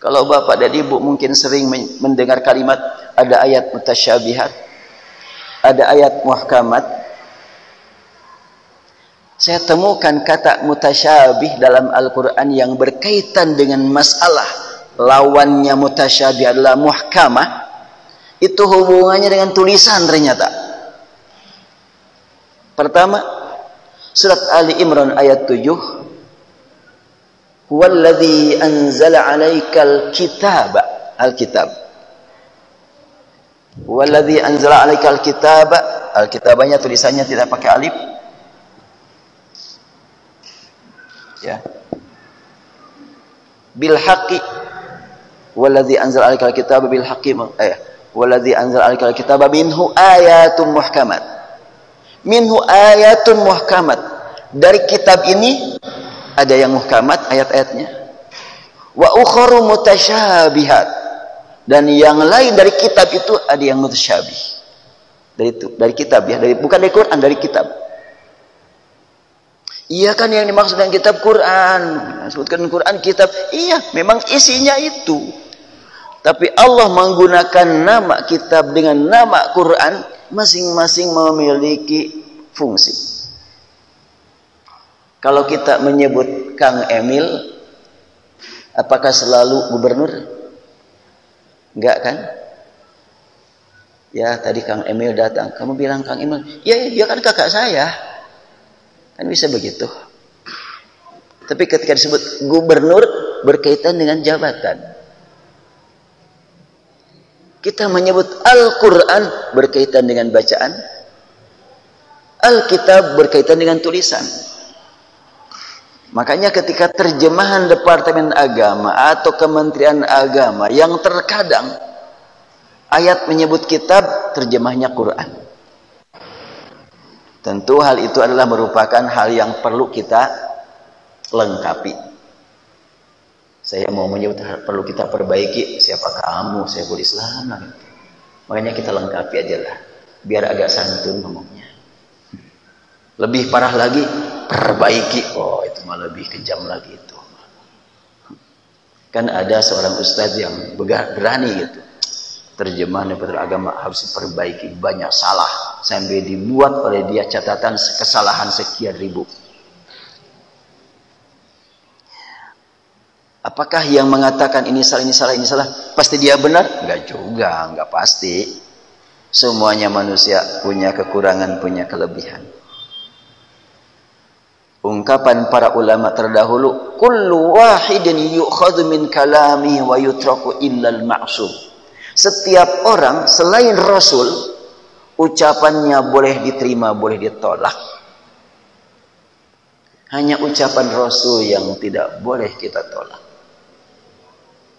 Kalau bapak dan ibu mungkin sering mendengar kalimat ada ayat mutasyabihat, ada ayat muhkamat. Saya temukan kata mutasyabih dalam Al-Quran yang berkaitan dengan masalah lawannya mutasyabih adalah muhkamah. Itu hubungannya dengan tulisan ternyata. Pertama, surat Ali Imran ayat 7. Huwallazi anzala 'alaikal kitaba, al-kitab. Huwallazi anzala 'alaikal kitaba, al-kitabanya tulisannya tidak pakai alif. Ya. Bil haqqi, wallazi anzala 'alaikal kitaba bil haqqi, wallazi anzala 'alaikal kitaba minhu ayatun muhkamat. Minhu ayatun muhkamat. Dari kitab ini ada yang muhkamat ayat-ayatnya, wa ukharu mutasyabihat, dan yang lain dari kitab itu ada yang mutasyabih. Dari kitab ya, bukan dari Quran, dari kitab. Iya kan yang dimaksud dengan kitab Quran, sebutkan Quran kitab. Iya, memang isinya itu. Tapi Allah menggunakan nama kitab dengan nama Quran, masing-masing memiliki fungsi. Kalau kita menyebut Kang Emil, apakah selalu gubernur? Enggak kan? Ya, tadi Kang Emil datang, kamu bilang Kang Emil, ya dia kan kakak saya. Kan bisa begitu. Tapi ketika disebut gubernur, berkaitan dengan jabatan. Kita menyebut Al-Quran berkaitan dengan bacaan, Alkitab berkaitan dengan tulisan. Makanya ketika terjemahan Departemen Agama atau Kementerian Agama yang terkadang ayat menyebut kitab, terjemahnya Quran. Tentu hal itu adalah merupakan hal yang perlu kita lengkapi. Saya mau menyebut perlu kita perbaiki, siapa kamu, Saiful Islam. Makanya kita lengkapi aja lah, biar agak santun ngomongnya. Lebih parah lagi, perbaiki. Oh, itu malah lebih kejam lagi itu. Kan ada seorang ustadz yang berani gitu. Terjemahan daripada agama harus diperbaiki, banyak salah. Sampai dibuat oleh dia catatan kesalahan sekian ribu. Apakah yang mengatakan ini salah, ini salah, ini salah, pasti dia benar? Enggak juga, enggak pasti. Semuanya manusia punya kekurangan, punya kelebihan. Ungkapan para ulama terdahulu, kullu wahidin yu'khadhu min kalamihi wa yutraku illal ma'sum. Setiap orang selain Rasul, ucapannya boleh diterima, boleh ditolak. Hanya ucapan Rasul yang tidak boleh kita tolak.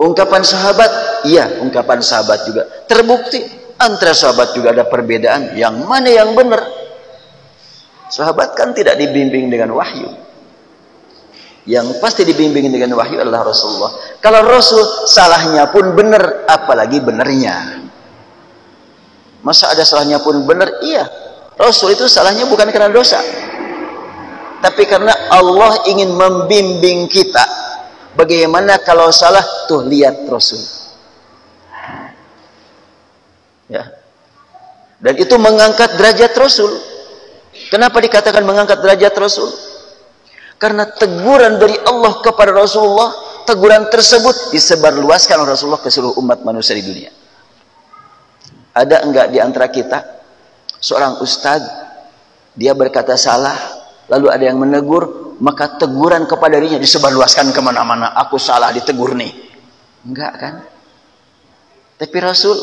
Ungkapan sahabat, iya, ungkapan sahabat juga terbukti. Antara sahabat juga ada perbedaan, yang mana yang benar. Sahabat kan tidak dibimbing dengan wahyu. Yang pasti dibimbing dengan wahyu adalah Rasulullah. Kalau Rasul salahnya pun benar, apalagi benernya. Masa ada salahnya pun benar? Iya. Rasul itu salahnya bukan karena dosa, tapi karena Allah ingin membimbing kita. Bagaimana kalau salah? Tuh lihat Rasul. Ya. Dan itu mengangkat derajat Rasul. Kenapa dikatakan mengangkat derajat Rasul? Karena teguran dari Allah kepada Rasulullah, teguran tersebut disebarluaskan oleh Rasulullah ke seluruh umat manusia di dunia. Ada enggak di antara kita seorang ustadz, dia berkata salah, lalu ada yang menegur, maka teguran kepada dirinya disebarluaskan kemana-mana. Aku salah, ditegur nih. Enggak kan? Tapi Rasul,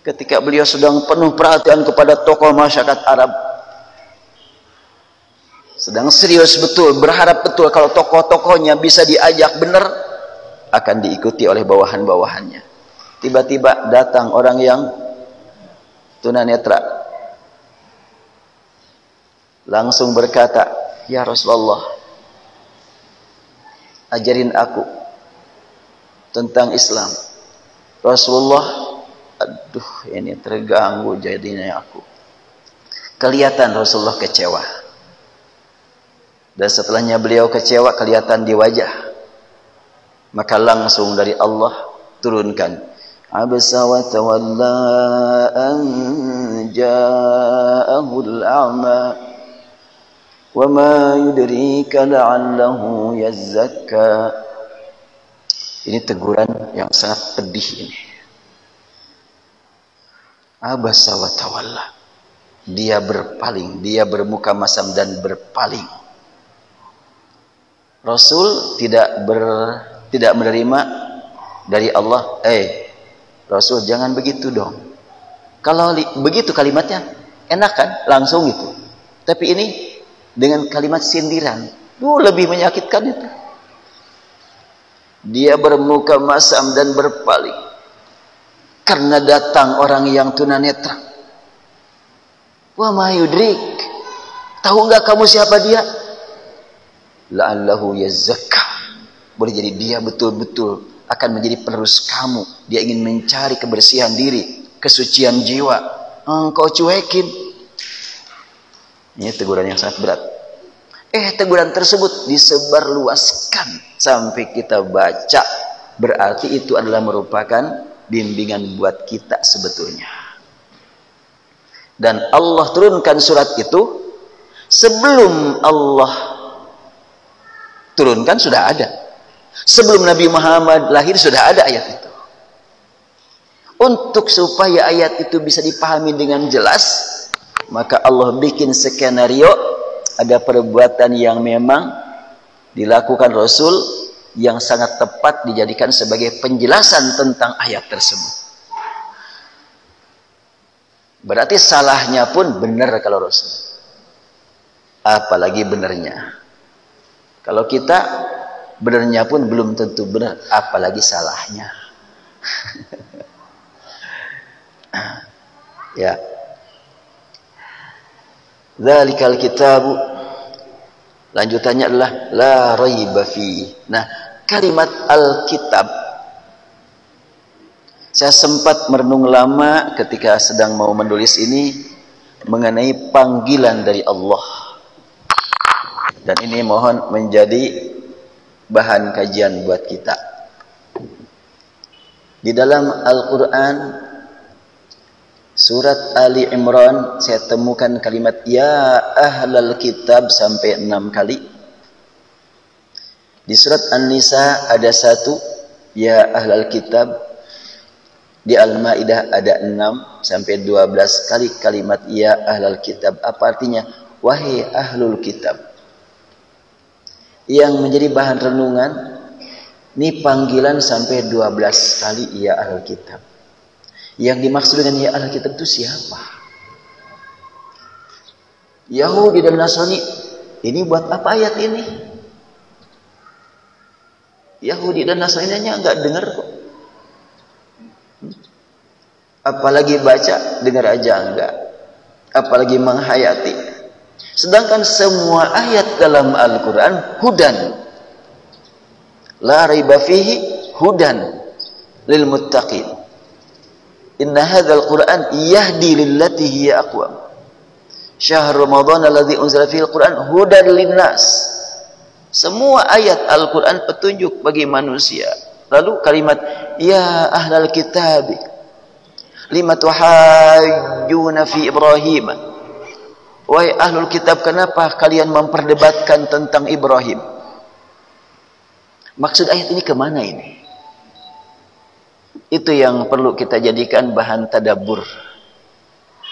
ketika beliau sedang penuh perhatian kepada tokoh masyarakat Arab, sedang serius betul, berharap betul kalau tokoh-tokohnya bisa diajak benar, akan diikuti oleh bawahan-bawahannya. Tiba-tiba datang orang yang tunanetra, langsung berkata, "Ya Rasulullah, ajarin aku tentang Islam." Rasulullah, aduh, ini terganggu jadinya aku. Kelihatan Rasulullah kecewa. Dan setelahnya beliau kecewa kelihatan di wajah. Maka langsung dari Allah turunkan, "Abasa wa tawalla an ja'ahul a'ma wa ma yudrika la'allahu yazzakka." Ini teguran yang sangat pedih ini. Abasa wa tawalla. Dia berpaling, dia bermuka masam dan berpaling. Rasul tidak menerima dari Allah, Rasul jangan begitu dong. Kalau begitu kalimatnya enak kan, langsung gitu. Tapi ini dengan kalimat sindiran, lebih menyakitkan itu. Dia bermuka masam dan berpaling karena datang orang yang tunanetra. Wa ma yudrik, tahu enggak kamu siapa dia? La'allahu yazzakka, boleh jadi dia betul-betul akan menjadi penerus kamu. Dia ingin mencari kebersihan diri, kesucian jiwa. Engkau cuekin. Ini teguran yang sangat berat. Teguran tersebut disebarluaskan sampai kita baca, berarti itu adalah merupakan bimbingan buat kita sebetulnya. Dan Allah turunkan surat itu sebelum Allah turunkan sudah ada. Sebelum Nabi Muhammad lahir sudah ada ayat itu. Untuk supaya ayat itu bisa dipahami dengan jelas, maka Allah bikin skenario. Ada perbuatan yang memang dilakukan Rasul yang sangat tepat dijadikan sebagai penjelasan tentang ayat tersebut. Berarti salahnya pun benar kalau Rasul. Apalagi benarnya. Kalau kita benarnya pun belum tentu benar, apalagi salahnya. Ya. Dzalikal kitabu, lanjutannya adalah la raiba fi. Nah, kalimat Alkitab, saya sempat merenung lama ketika sedang mau menulis ini mengenai panggilan dari Allah. Dan ini mohon menjadi bahan kajian buat kita. Di dalam Al-Quran surat Ali Imran saya temukan kalimat ya ahlal kitab sampai 6 kali. Di surat An-Nisa ada 1 ya ahlal kitab. Di Al-Maidah ada 6 sampai 12 kali kalimat ya ahlal kitab. Apa artinya? Wahai ahlul kitab. Yang menjadi bahan renungan, ini panggilan sampai 12 kali ya ahlul kitab. Yang dimaksud dengan ya ahlul kitab itu siapa? Yahudi dan Nasrani. Ini buat apa ayat ini? Yahudi dan Nasrani-nya enggak dengar kok. Apalagi baca, dengar aja enggak. Apalagi menghayati. Sedangkan semua ayat dalam Al-Quran hudan. La raiba fihi hudan lil muttaqin. Inna hadzal Qur'an yahdi lillati hiya aqwam. Syahr Ramadan alladzi unzila fihi al-Qur'an hudan linnas. Semua ayat Al-Qur'an petunjuk bagi manusia. Lalu kalimat ya ahlal kitab. Lima tuhajjuna fi Ibrahim. Wahai ahlul kitab, kenapa kalian memperdebatkan tentang Ibrahim? Maksud ayat ini kemana ini? Itu yang perlu kita jadikan bahan tadabbur.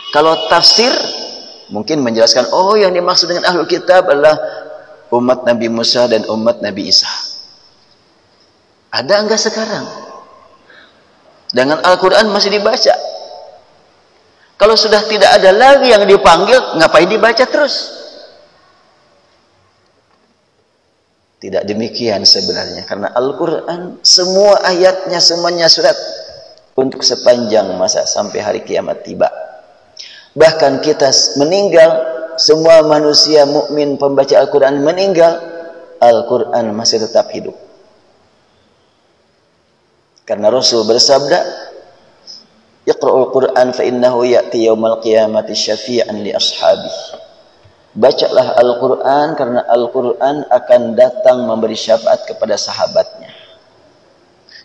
Kalau tafsir mungkin menjelaskan, oh yang dimaksud dengan ahlul kitab adalah umat Nabi Musa dan umat Nabi Isa. Ada enggak sekarang? Dengan Al-Quran masih dibaca. Kalau sudah tidak ada lagi yang dipanggil, ngapain dibaca terus? Tidak demikian sebenarnya. Karena Al-Quran semua ayatnya, semuanya surat untuk sepanjang masa sampai hari kiamat tiba. Bahkan kita meninggal, semua manusia mukmin pembaca Al-Quran meninggal, Al-Quran masih tetap hidup. Karena Rasul bersabda, Iqra'ul Qur'an fa innahu ya'ti yaumal qiyamati syafi'an li ashabihi. Bacalah Al-Quran karena Al-Quran akan datang memberi syafaat kepada sahabatnya.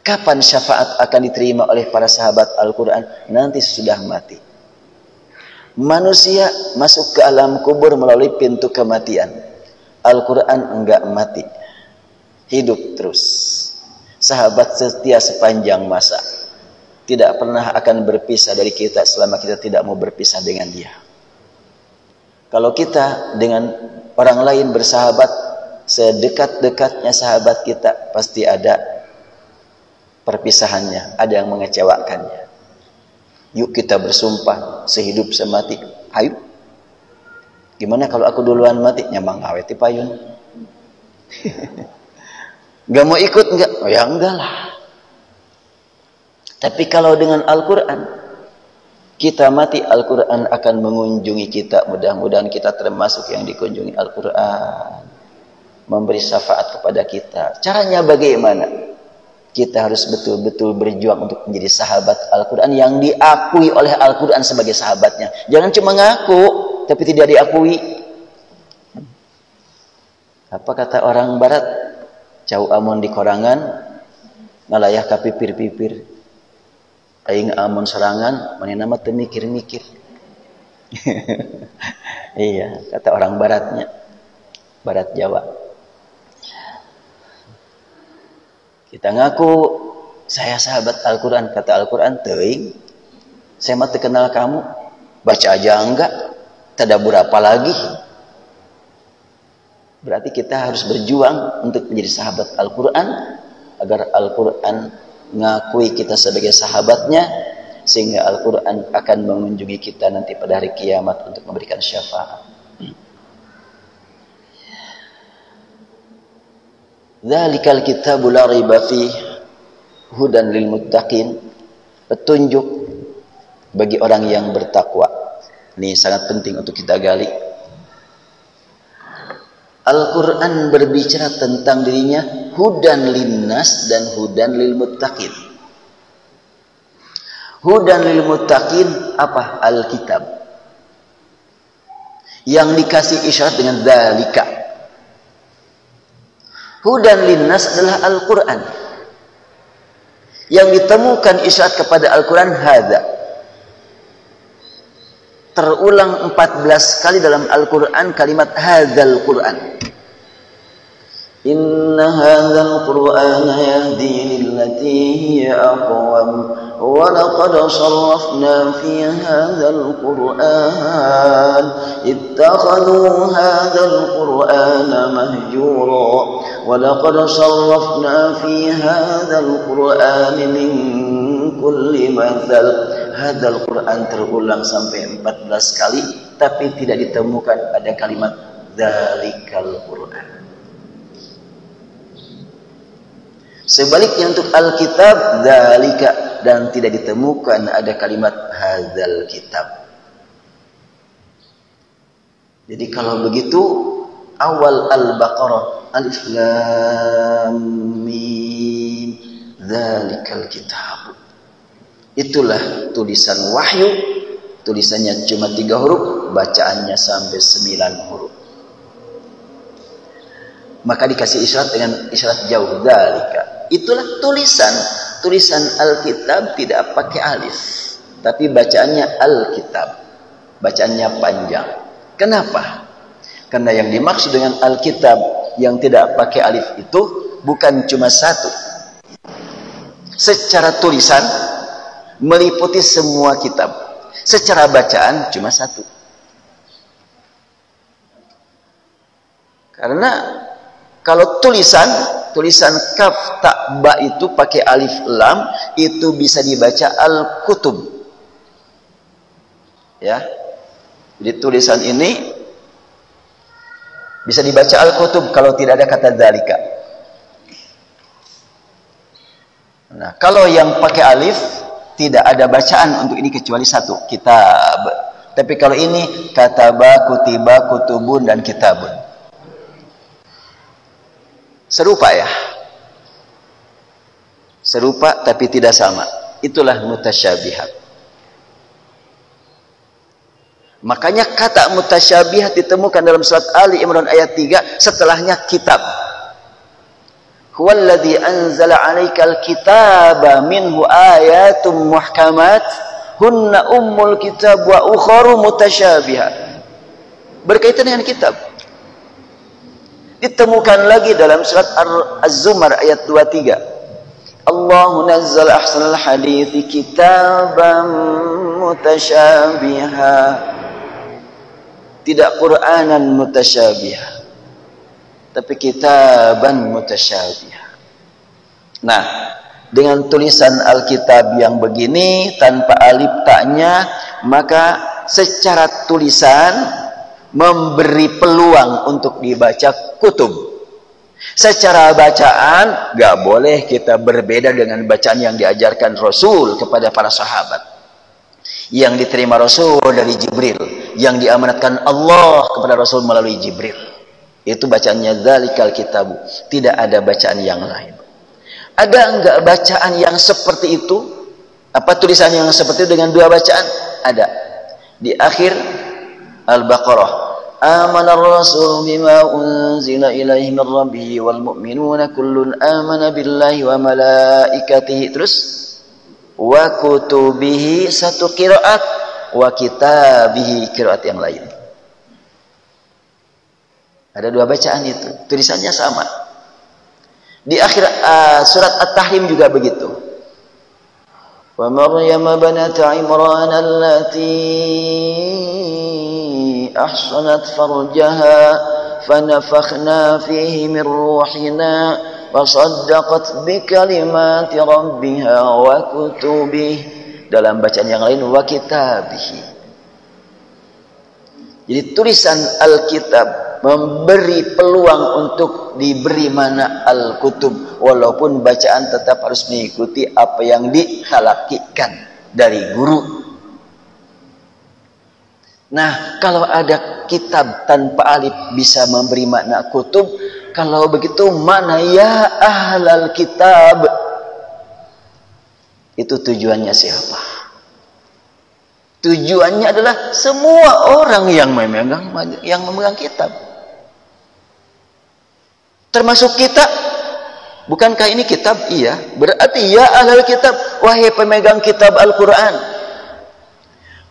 Kapan syafaat akan diterima oleh para sahabat Al-Quran? Nanti sudah mati. Manusia masuk ke alam kubur melalui pintu kematian. Al-Quran enggak mati. Hidup terus. Sahabat setia sepanjang masa. Tidak pernah akan berpisah dari kita selama kita tidak mau berpisah dengan dia. Kalau kita dengan orang lain bersahabat, sedekat-dekatnya sahabat kita, pasti ada perpisahannya, ada yang mengecewakannya. Yuk kita bersumpah sehidup semati. Ayo. Gimana kalau aku duluan mati? Nyamang aweti payun. Gak mau ikut enggak? Oh ya enggak lah. Tapi kalau dengan Al-Quran, kita mati, Al-Quran akan mengunjungi kita. Mudah-mudahan kita termasuk yang dikunjungi Al-Quran. Memberi syafaat kepada kita. Caranya bagaimana? Kita harus betul-betul berjuang untuk menjadi sahabat Al-Quran yang diakui oleh Al-Quran sebagai sahabatnya. Jangan cuma ngaku, tapi tidak diakui. Apa kata orang barat? Cau amun di korangan, ngalayah ka pipir-pipir. Aing amun serangan, mana nama teu mikir-mikir. Iya, kata orang baratnya. Barat Jawa. Kita ngaku saya sahabat Al-Quran, kata Al-Quran, teuing. Saya mah teu kenal kamu. Baca aja enggak. Tadabur apa lagi? Berarti kita harus berjuang untuk menjadi sahabat Al-Quran agar Al-Quran ngakui kita sebagai sahabatnya, sehingga Al-Quran akan mengunjungi kita nanti pada hari kiamat untuk memberikan syafaat. Dzalikal kitabu la raiba fih hudan lil muttaqin, petunjuk bagi orang yang bertakwa. Ini sangat penting untuk kita gali. Al-Quran berbicara tentang dirinya hudan linnas dan hudan lil muttaqin. Hudan lil muttaqin apa? Alkitab. Yang dikasih isyarat dengan dzalika. Hudan linnas adalah Al-Quran. Yang ditemukan isyarat kepada Al-Quran hadza. Terulang 14 kali dalam Al-Quran kalimat hadzal Quran. Inna hadzal Qur'ana yahdi lillati hiya aqwam wa laqad sarrafna fi hadzal Qur'an ittakhadhu hadzal Qur'ana mahjura wa laqad sarrafna fi hadzal Qur'ani min kulli mathal. Hadzal Quran terulang sampai 14 kali, tapi tidak ditemukan ada kalimat dzalikal Quran. Sebaliknya untuk Alkitab dzalika, dan tidak ditemukan ada kalimat hadzal kitab. Jadi kalau begitu awal Al-Baqarah Alif Lam Mim dzalikal kitab. Itulah tulisan wahyu, tulisannya cuma 3 huruf, bacaannya sampai 9 huruf. Maka dikasih isyarat dengan isyarat jauh dzalika. Itulah tulisan Alkitab tidak pakai alif. tapi bacaannya Alkitab. Bacaannya panjang. Kenapa? Karena yang dimaksud dengan Alkitab yang tidak pakai alif itu bukan cuma satu. Secara tulisan meliputi semua kitab. Secara bacaan cuma satu. Karena kalau tulisan kaf ta ba itu pakai alif lam, itu bisa dibaca al-kutub. Ya. Jadi tulisan ini bisa dibaca al-kutub kalau tidak ada kata dzalika. Nah, kalau yang pakai alif tidak ada bacaan untuk ini kecuali satu, kitab. Tapi kalau ini kataba, kutiba, kutubun dan kitabun. Serupa ya. Serupa tapi tidak sama. Itulah mutasyabihat. Makanya kata mutasyabihat ditemukan dalam surat Ali Imran ayat 3 setelahnya kitab. Huwallazi anzala 'alaikal kitaba minhu ayatum muhkamat hunna ummul kitab wa ukharu mutasyabihat. Berkaitan dengan kitab. Ditemukan lagi dalam surat Az-Zumar ayat 23. Allahu nazzala ahsanal hadithi kitaban mutasyabiha. Tidak Qur'anan mutasyabiha, tapi kitaban mutasyabiha. Nah, dengan tulisan Alkitab yang begini tanpa alif taknya, maka secara tulisan memberi peluang untuk dibaca kutub. Secara bacaan gak boleh kita berbeda dengan bacaan yang diajarkan Rasul kepada para sahabat, yang diterima Rasul dari Jibril, yang diamanatkan Allah kepada Rasul melalui Jibril. Itu bacaannya dzalikal kitabu. Tidak ada bacaan yang lain. Ada enggak bacaan yang seperti itu? Apa tulisan yang seperti itu dengan dua bacaan? Ada. Di akhir Al-Baqarah, amana ar-rasul bima unzila ilaihi min rabbih wal mu'minuna kullun amana billahi wa malaikatihi. Terus wa kutubihi, satu qiraat, wa kitabihi qiraat yang lain. Ada dua bacaan itu, tulisannya sama. Di akhir surat At-Tahrim juga begitu. Wa Maryam banat Imran allati ahsanat farjaha fanafakhna fihi min ruhina wa saddaqat bi kalimati rabbiha wa kutubihi. Dalam bacaan yang lain wa kitabihi. Jadi tulisan Alkitab memberi peluang untuk diberi mana al-kutub, walaupun bacaan tetap harus mengikuti apa yang dihalakikan dari guru. Nah, kalau ada kitab tanpa alif bisa memberi makna kutub, kalau begitu mana ya ahlal kitab? Itu tujuannya siapa? Tujuannya adalah semua orang yang memegang kitab. Termasuk kita. Bukankah ini kitab? Iya. Berarti ya ahlul kitab, wahai pemegang kitab Al-Quran.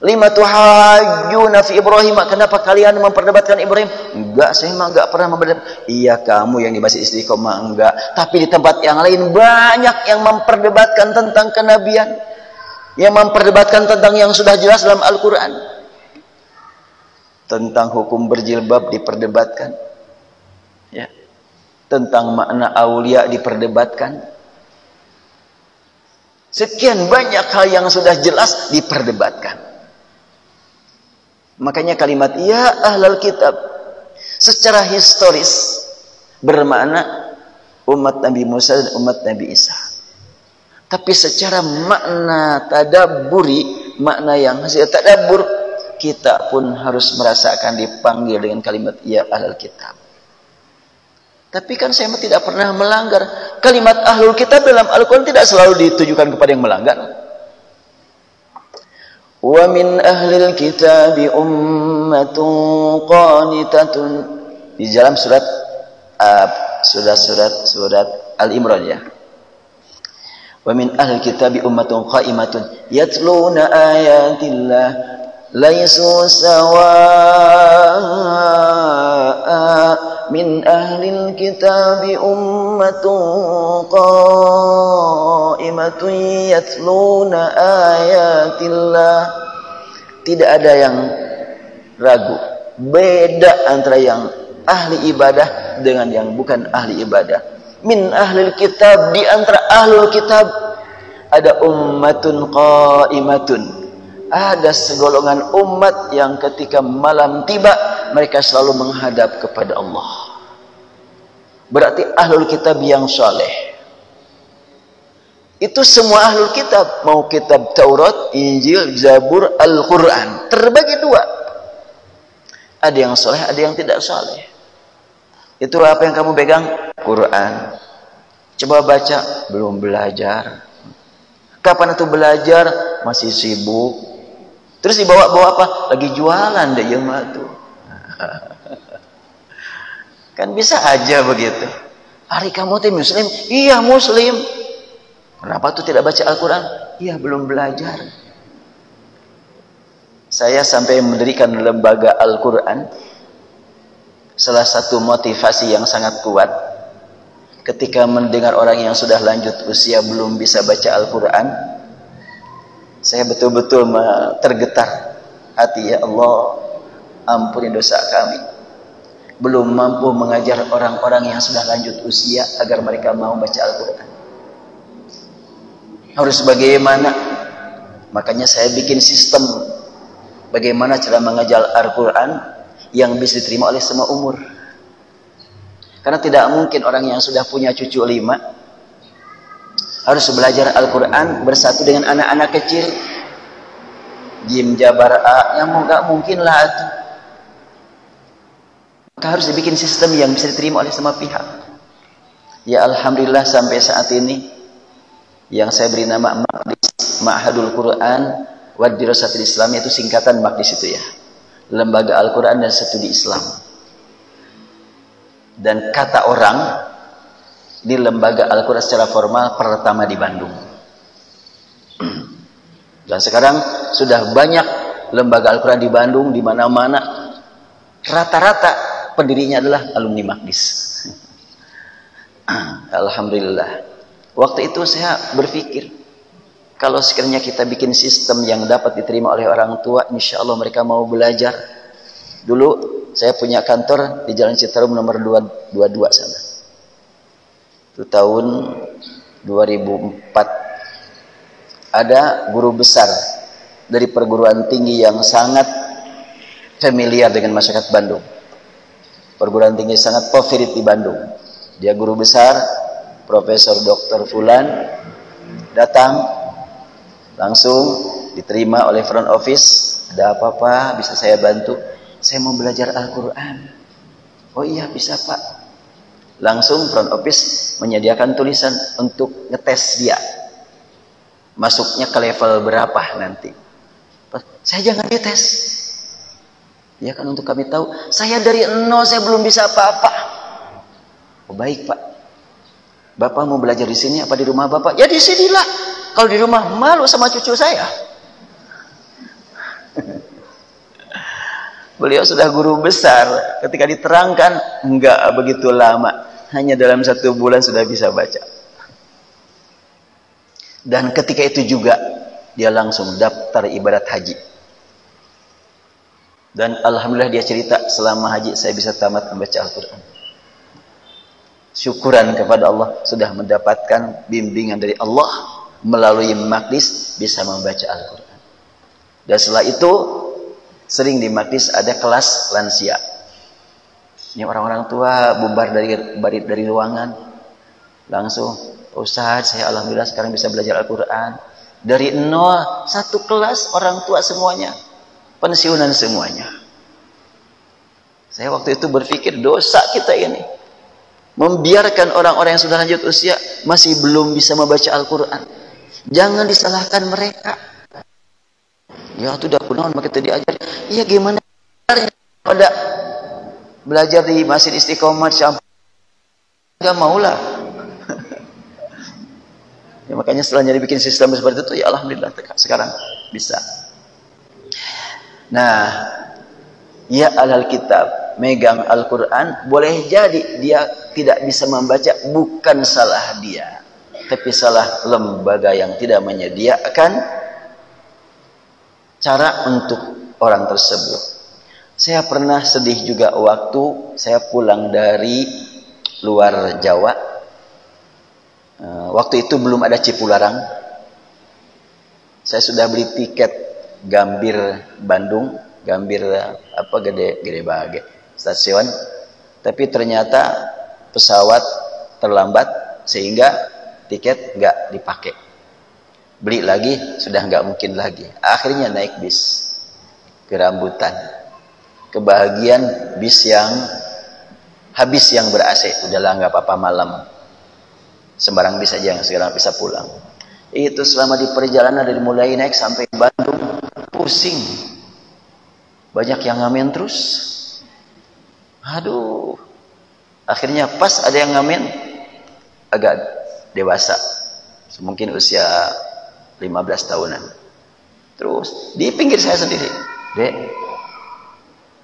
Lima tuhajjuna fi Ibrahim. Kenapa kalian memperdebatkan Ibrahim? Enggak, saya mah enggak pernah memperdebatkan. Iya, kamu yang di Masjid Istiqomah enggak. Tapi di tempat yang lain banyak yang memperdebatkan tentang kenabian. Yang memperdebatkan tentang yang sudah jelas dalam Al-Quran. Tentang hukum berjilbab diperdebatkan. Ya. Tentang makna aulia diperdebatkan. Sekian banyak hal yang sudah jelas diperdebatkan. Makanya kalimat ya ahlal kitab secara historis bermakna umat Nabi Musa dan umat Nabi Isa. Tapi secara makna tadabburi, makna yang hasil tadabbur, kita pun harus merasakan dipanggil dengan kalimat ya ahlul kitab. Tapi kan saya tidak pernah melanggar. Kalimat ahlul kitab dalam Al-Quran tidak selalu ditujukan kepada yang melanggar. Wa min ahlil kitabi ummatun qanitatun. Di dalam surat Al-Imran ya. Wa min ahli kitabi ummatun qa'imatun yatluna ayatillah laisu sawa'a min ahli kitabi ummatun qa'imatun yatluna ayatillah. Tidak ada yang ragu, beda antara yang ahli ibadah dengan yang bukan ahli ibadah. Min ahlil kitab, di antara ahlul kitab ada ummatun qa'imatun, ada segolongan umat yang ketika malam tiba mereka selalu menghadap kepada Allah. Berarti ahlul kitab yang saleh. Itu semua ahlul kitab, mau kitab Taurat, Injil, Zabur, Al-Quran, terbagi dua. Ada yang saleh, ada yang tidak saleh. Itu apa yang kamu pegang? Quran. Coba baca, belum belajar. Kapan itu belajar? Masih sibuk. Terus dibawa-bawa apa? Lagi jualan deh ya tuh. Kan bisa aja begitu. Hari kamu tuh muslim? Iya muslim. Kenapa tuh tidak baca Al-Quran? Iya belum belajar. Saya sampai mendirikan lembaga Al-Quran. Salah satu motivasi yang sangat kuat ketika mendengar orang yang sudah lanjut usia belum bisa baca Al-Quran, saya betul-betul tergetar hati. Ya Allah, ampuni dosa kami, belum mampu mengajar orang-orang yang sudah lanjut usia agar mereka mau baca Al-Quran. Harus bagaimana? Makanya saya bikin sistem bagaimana cara mengajar Al-Quran yang bisa diterima oleh semua umur. Karena tidak mungkin orang yang sudah punya cucu 5 harus belajar Al-Quran bersatu dengan anak-anak kecil. Jim Jabar A, yang nggak mungkin lah itu. Maka harus dibikin sistem yang bisa diterima oleh semua pihak. Ya Alhamdulillah sampai saat ini yang saya beri nama Maqdis, Ma'hadul Quran wa Dirasatil Islam, itu singkatan Maqdis itu ya. Lembaga Al-Quran dan Studi Islam. Dan kata orang di lembaga Al-Quran secara formal pertama di Bandung. Dan sekarang sudah banyak lembaga Al-Quran di Bandung, di mana-mana. Rata-rata pendirinya adalah alumni Maqdis. Alhamdulillah. Waktu itu saya berpikir, kalau sekiranya kita bikin sistem yang dapat diterima oleh orang tua, insya Allah mereka mau belajar. Dulu saya punya kantor di Jalan Citarum nomor 222 sana. Itu tahun 2004. Ada guru besar dari perguruan tinggi yang sangat familiar dengan masyarakat Bandung. Perguruan tinggi sangat favorit di Bandung. Dia guru besar, Profesor Dr. Fulan, datang langsung diterima oleh front office. Ada apa-apa bisa saya bantu? Saya mau belajar Al-Quran. Oh iya bisa Pak. Langsung front office menyediakan tulisan untuk ngetes dia masuknya ke level berapa nanti. Saya jangan dites. Ya kan, untuk kami tahu saya dari nol, saya belum bisa apa-apa. Oh baik Pak. Bapak mau belajar di sini apa di rumah Bapak? Ya di sinilah. Kalau di rumah malu sama cucu saya. Beliau sudah guru besar. Ketika diterangkan, enggak begitu lama. Hanya dalam 1 bulan sudah bisa baca. Dan ketika itu juga, dia langsung daftar ibadat haji. Dan Alhamdulillah dia cerita, selama haji saya bisa tamat membaca Al-Quran. Syukuran kepada Allah, sudah mendapatkan bimbingan dari Allah. Melalui Maqdis bisa membaca Al-Quran. Dan setelah itu sering di Maqdis ada kelas lansia. Ini orang-orang tua bubar dari ruangan. Langsung, Ustaz saya Alhamdulillah sekarang bisa belajar Al-Quran. Dari nol, 1 kelas orang tua semuanya. Pensiunan semuanya. Saya waktu itu berpikir dosa kita ini. Membiarkan orang-orang yang sudah lanjut usia masih belum bisa membaca Al-Quran. Jangan disalahkan mereka. Ya itu udah kunaon maka itu diajar. Iya gimana pada belajar di Masjid Istiqomah sampai enggak maulah. Ya, makanya setelahnya dibikin sistem seperti itu, ya alhamdulillah sekarang bisa. Nah, ya ahlal kitab, megang Al-Quran, boleh jadi dia tidak bisa membaca, bukan salah dia, tapi salah lembaga yang tidak menyediakan cara untuk orang tersebut. Saya pernah sedih juga waktu saya pulang dari luar Jawa. Waktu itu belum ada Cipularang. Saya sudah beli tiket Gambir Bandung, Gambir Gede Bage stasiun. Tapi ternyata pesawat terlambat sehingga tiket nggak dipakai. Beli lagi sudah nggak mungkin lagi. Akhirnya naik bis ke Rambutan. Kebahagiaan bis yang habis yang ber-AC. Udahlah nggak apa-apa malam. Sembarang bis aja yang sekarang bisa pulang. Itu selama di perjalanan dari mulai naik sampai Bandung pusing. Banyak yang ngamen terus. Aduh. Akhirnya pas ada yang ngamen agak dewasa. Mungkin usia 15 tahunan. Terus di pinggir saya sendiri. Dek,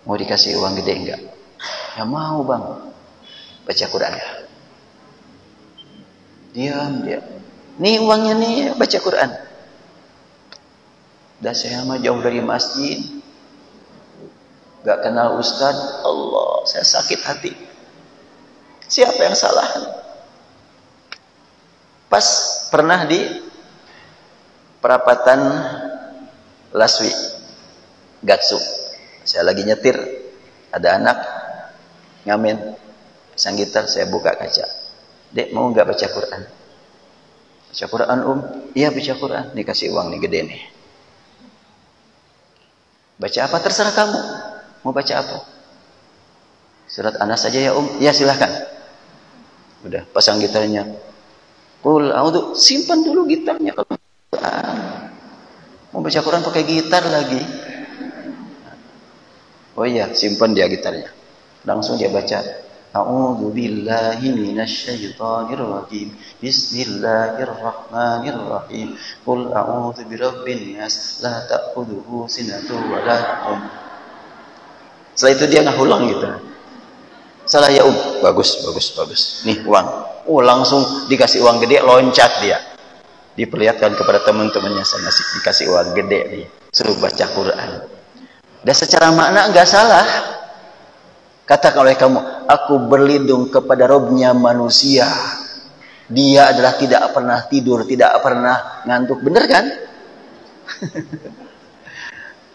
mau dikasih uang gede enggak? Ya mau bang. Baca Quran ya. Diam dia. Nih uangnya nih, baca Quran. Dah saya mah jauh dari masjid. Gak kenal ustaz. Allah, saya sakit hati. Siapa yang salah? Pas pernah di perapatan Laswi, Gatsu. Saya lagi nyetir. Ada anak ngamen. Pasang gitar, saya buka kaca. Dek, mau nggak baca Quran? Baca Quran, Iya, baca Quran. Dikasih uang nih gede nih. Baca apa? Terserah kamu. Mau baca apa? Surat Anas saja ya, Iya, silahkan. Udah, pasang gitarnya. Qul a'udzu. Simpan dulu gitarnya kalau Quran. Mau baca Quran pakai gitar lagi. Oh iya, simpan dia gitarnya. Langsung dia baca. A'udzu billahi minasyaitonir rajim. Bismillahirrahmanirrahim. Qul a'udzu birabbin nas la ta'khudhuhu sinatun wa la naum. Setelah itu dia ngahulang gitu. Salah ya bagus. Nih uang. Langsung dikasih uang gede, loncat dia. Diperlihatkan kepada teman-temannya, saya dikasih uang gede nih. Suruh baca Quran. Dan secara makna enggak salah. Katakan oleh kamu, aku berlindung kepada Robnya manusia. Dia adalah tidak pernah tidur, tidak pernah ngantuk. Bener kan?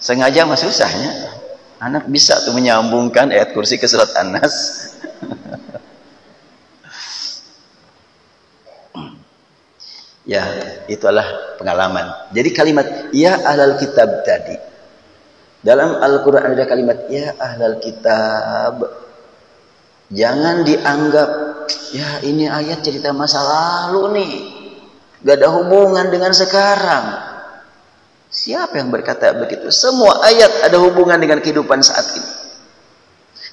Sengaja mah susahnya. Anak bisa tuh menyambungkan ayat kursi ke surat An-Nas. Ya, itulah pengalaman. Jadi kalimat ya ahlal kitab tadi. Dalam Al-Quran ada kalimat ya ahlal kitab. Jangan dianggap ya ini ayat cerita masa lalu nih, gak ada hubungan dengan sekarang. Siapa yang berkata begitu? Semua ayat ada hubungan dengan kehidupan saat ini.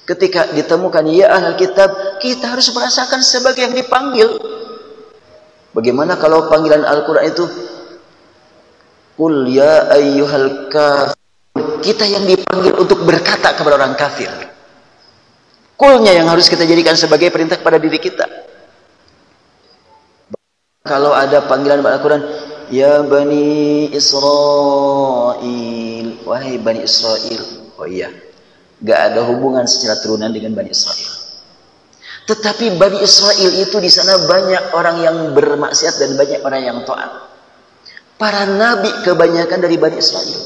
Ketika ditemukan ya ahlal kitab, kita harus merasakan sebagai yang dipanggil. Bagaimana kalau panggilan Al-Quran itu Qul ya ayyuhal kafir. Kita yang dipanggil untuk berkata kepada orang kafir. Kulnya yang harus kita jadikan sebagai perintah kepada diri kita. Kalau ada panggilan Al-Quran, ya Bani Israel, wahai Bani Israel. Oh iya, gak ada hubungan secara turunan dengan Bani Israel. Tetapi Bani Israel itu di sana banyak orang yang bermaksiat dan banyak orang yang taat. Para nabi kebanyakan dari Bani Israel.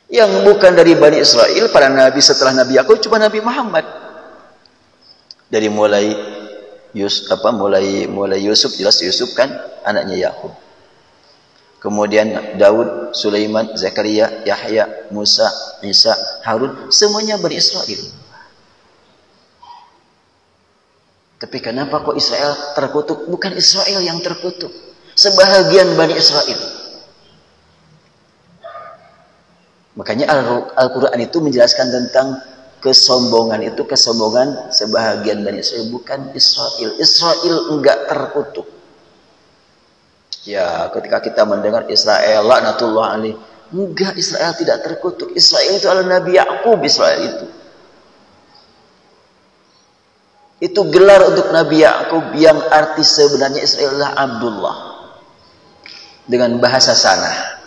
Yang bukan dari Bani Israel, para nabi setelah Nabi Yakub cuma Nabi Muhammad. Dari mulai Yusuf, jelas Yusuf kan anaknya Yakub. Kemudian Daud, Sulaiman, Zakaria, Yahya, Musa, Isa, Harun, semuanya Bani Israel. Tapi kenapa kok Israel terkutuk? Bukan Israel yang terkutuk, sebahagian Bani Israel. Makanya Al-Quran itu menjelaskan tentang kesombongan itu, kesombongan sebahagian Bani Israel, bukan Israel. Israel enggak terkutuk. Ya, ketika kita mendengar Israel laknatullah alaih, enggak, Israel tidak terkutuk. Israel itu adalah Nabi Yakub. Israel itu gelar untuk Nabi Yakub yang arti sebenarnya Israel adalah Abdullah dengan bahasa sanah.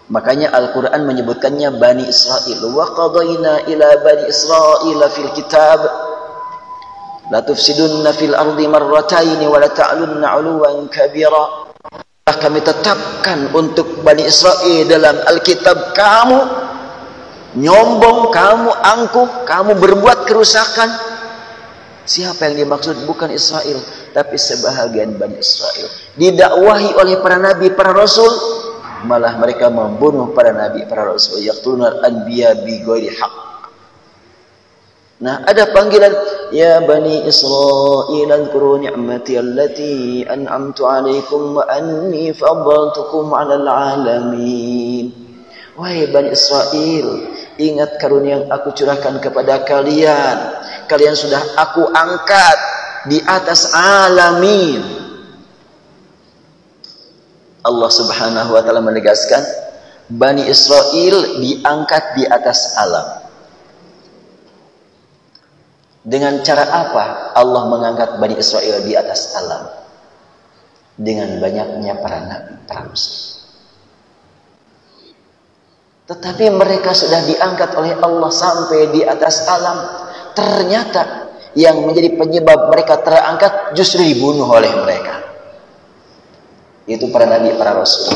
Makanya Al-Quran menyebutkannya Bani Israel. Wa qadayna ila Bani Israel fil kitab la tufsidunna fil ardi marrataini wa la ta'lunna 'uluwan kabira. Kami tetapkan untuk Bani Israel dalam Alkitab, kamu nyombong, kamu angkuh, kamu berbuat kerusakan. Siapa yang dimaksud? Bukan Israel, tapi sebahagian Bani Israel. Didakwahi oleh para nabi, para rasul, malah mereka membunuh para nabi, para rasul. Yaqtulunal anbiya bi ghairi haqq. Nah, ada panggilan ya Bani Israil azkuru ni'mati allati an'amtu 'alaikum wa anni faddaltukum 'alal 'alamin. Wahai Bani Israil, ingat karunia yang aku curahkan kepada kalian. Kalian sudah aku angkat di atas alamin. Allah Subhanahu wa taala menegaskan Bani Israil diangkat di atas alam. Dengan cara apa Allah mengangkat Bani Israel di atas alam? Dengan banyaknya para nabi, para rasul. Tetapi mereka sudah diangkat oleh Allah sampai di atas alam. Ternyata yang menjadi penyebab mereka terangkat justru dibunuh oleh mereka. Itu para nabi, para rasul.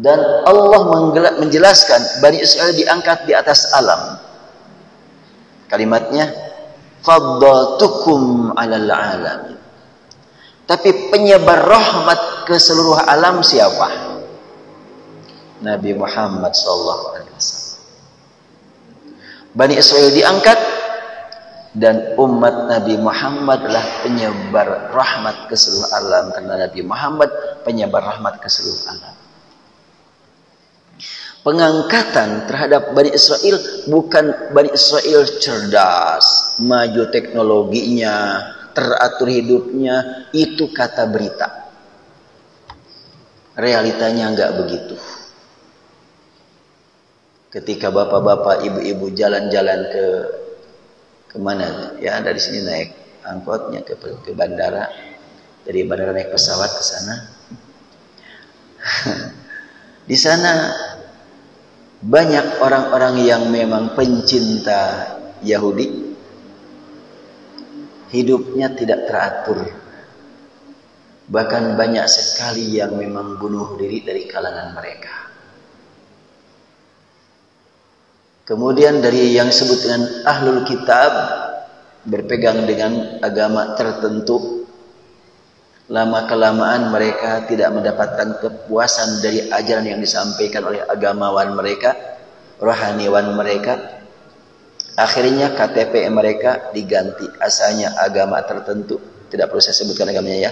Dan Allah menjelaskan Bani Israel diangkat di atas alam. Kalimatnya faddaltukum 'alal 'alamin. Tapi penyebar rahmat ke seluruh alam siapa? Nabi Muhammad SAW. Bani Israel diangkat dan umat Nabi Muhammad adalah penyebar rahmat ke seluruh alam, karena Nabi Muhammad penyebar rahmat ke seluruh alam. Pengangkatan terhadap Bani Israel bukan Bani Israel cerdas, maju teknologinya, teratur hidupnya, itu kata berita. Realitanya enggak begitu. Ketika bapak-bapak, ibu-ibu jalan-jalan ke mana? Ya, dari sini naik angkotnya ke bandara, dari bandara naik pesawat ke sana. Di sana banyak orang-orang yang memang pencinta Yahudi, hidupnya tidak teratur. Bahkan banyak sekali yang memang bunuh diri dari kalangan mereka. Kemudian dari yang disebut dengan Ahlul Kitab, berpegang dengan agama tertentu, lama-kelamaan mereka tidak mendapatkan kepuasan dari ajaran yang disampaikan oleh agamawan mereka, rohaniwan mereka. Akhirnya KTP mereka diganti, asalnya agama tertentu, tidak perlu saya sebutkan agamanya ya.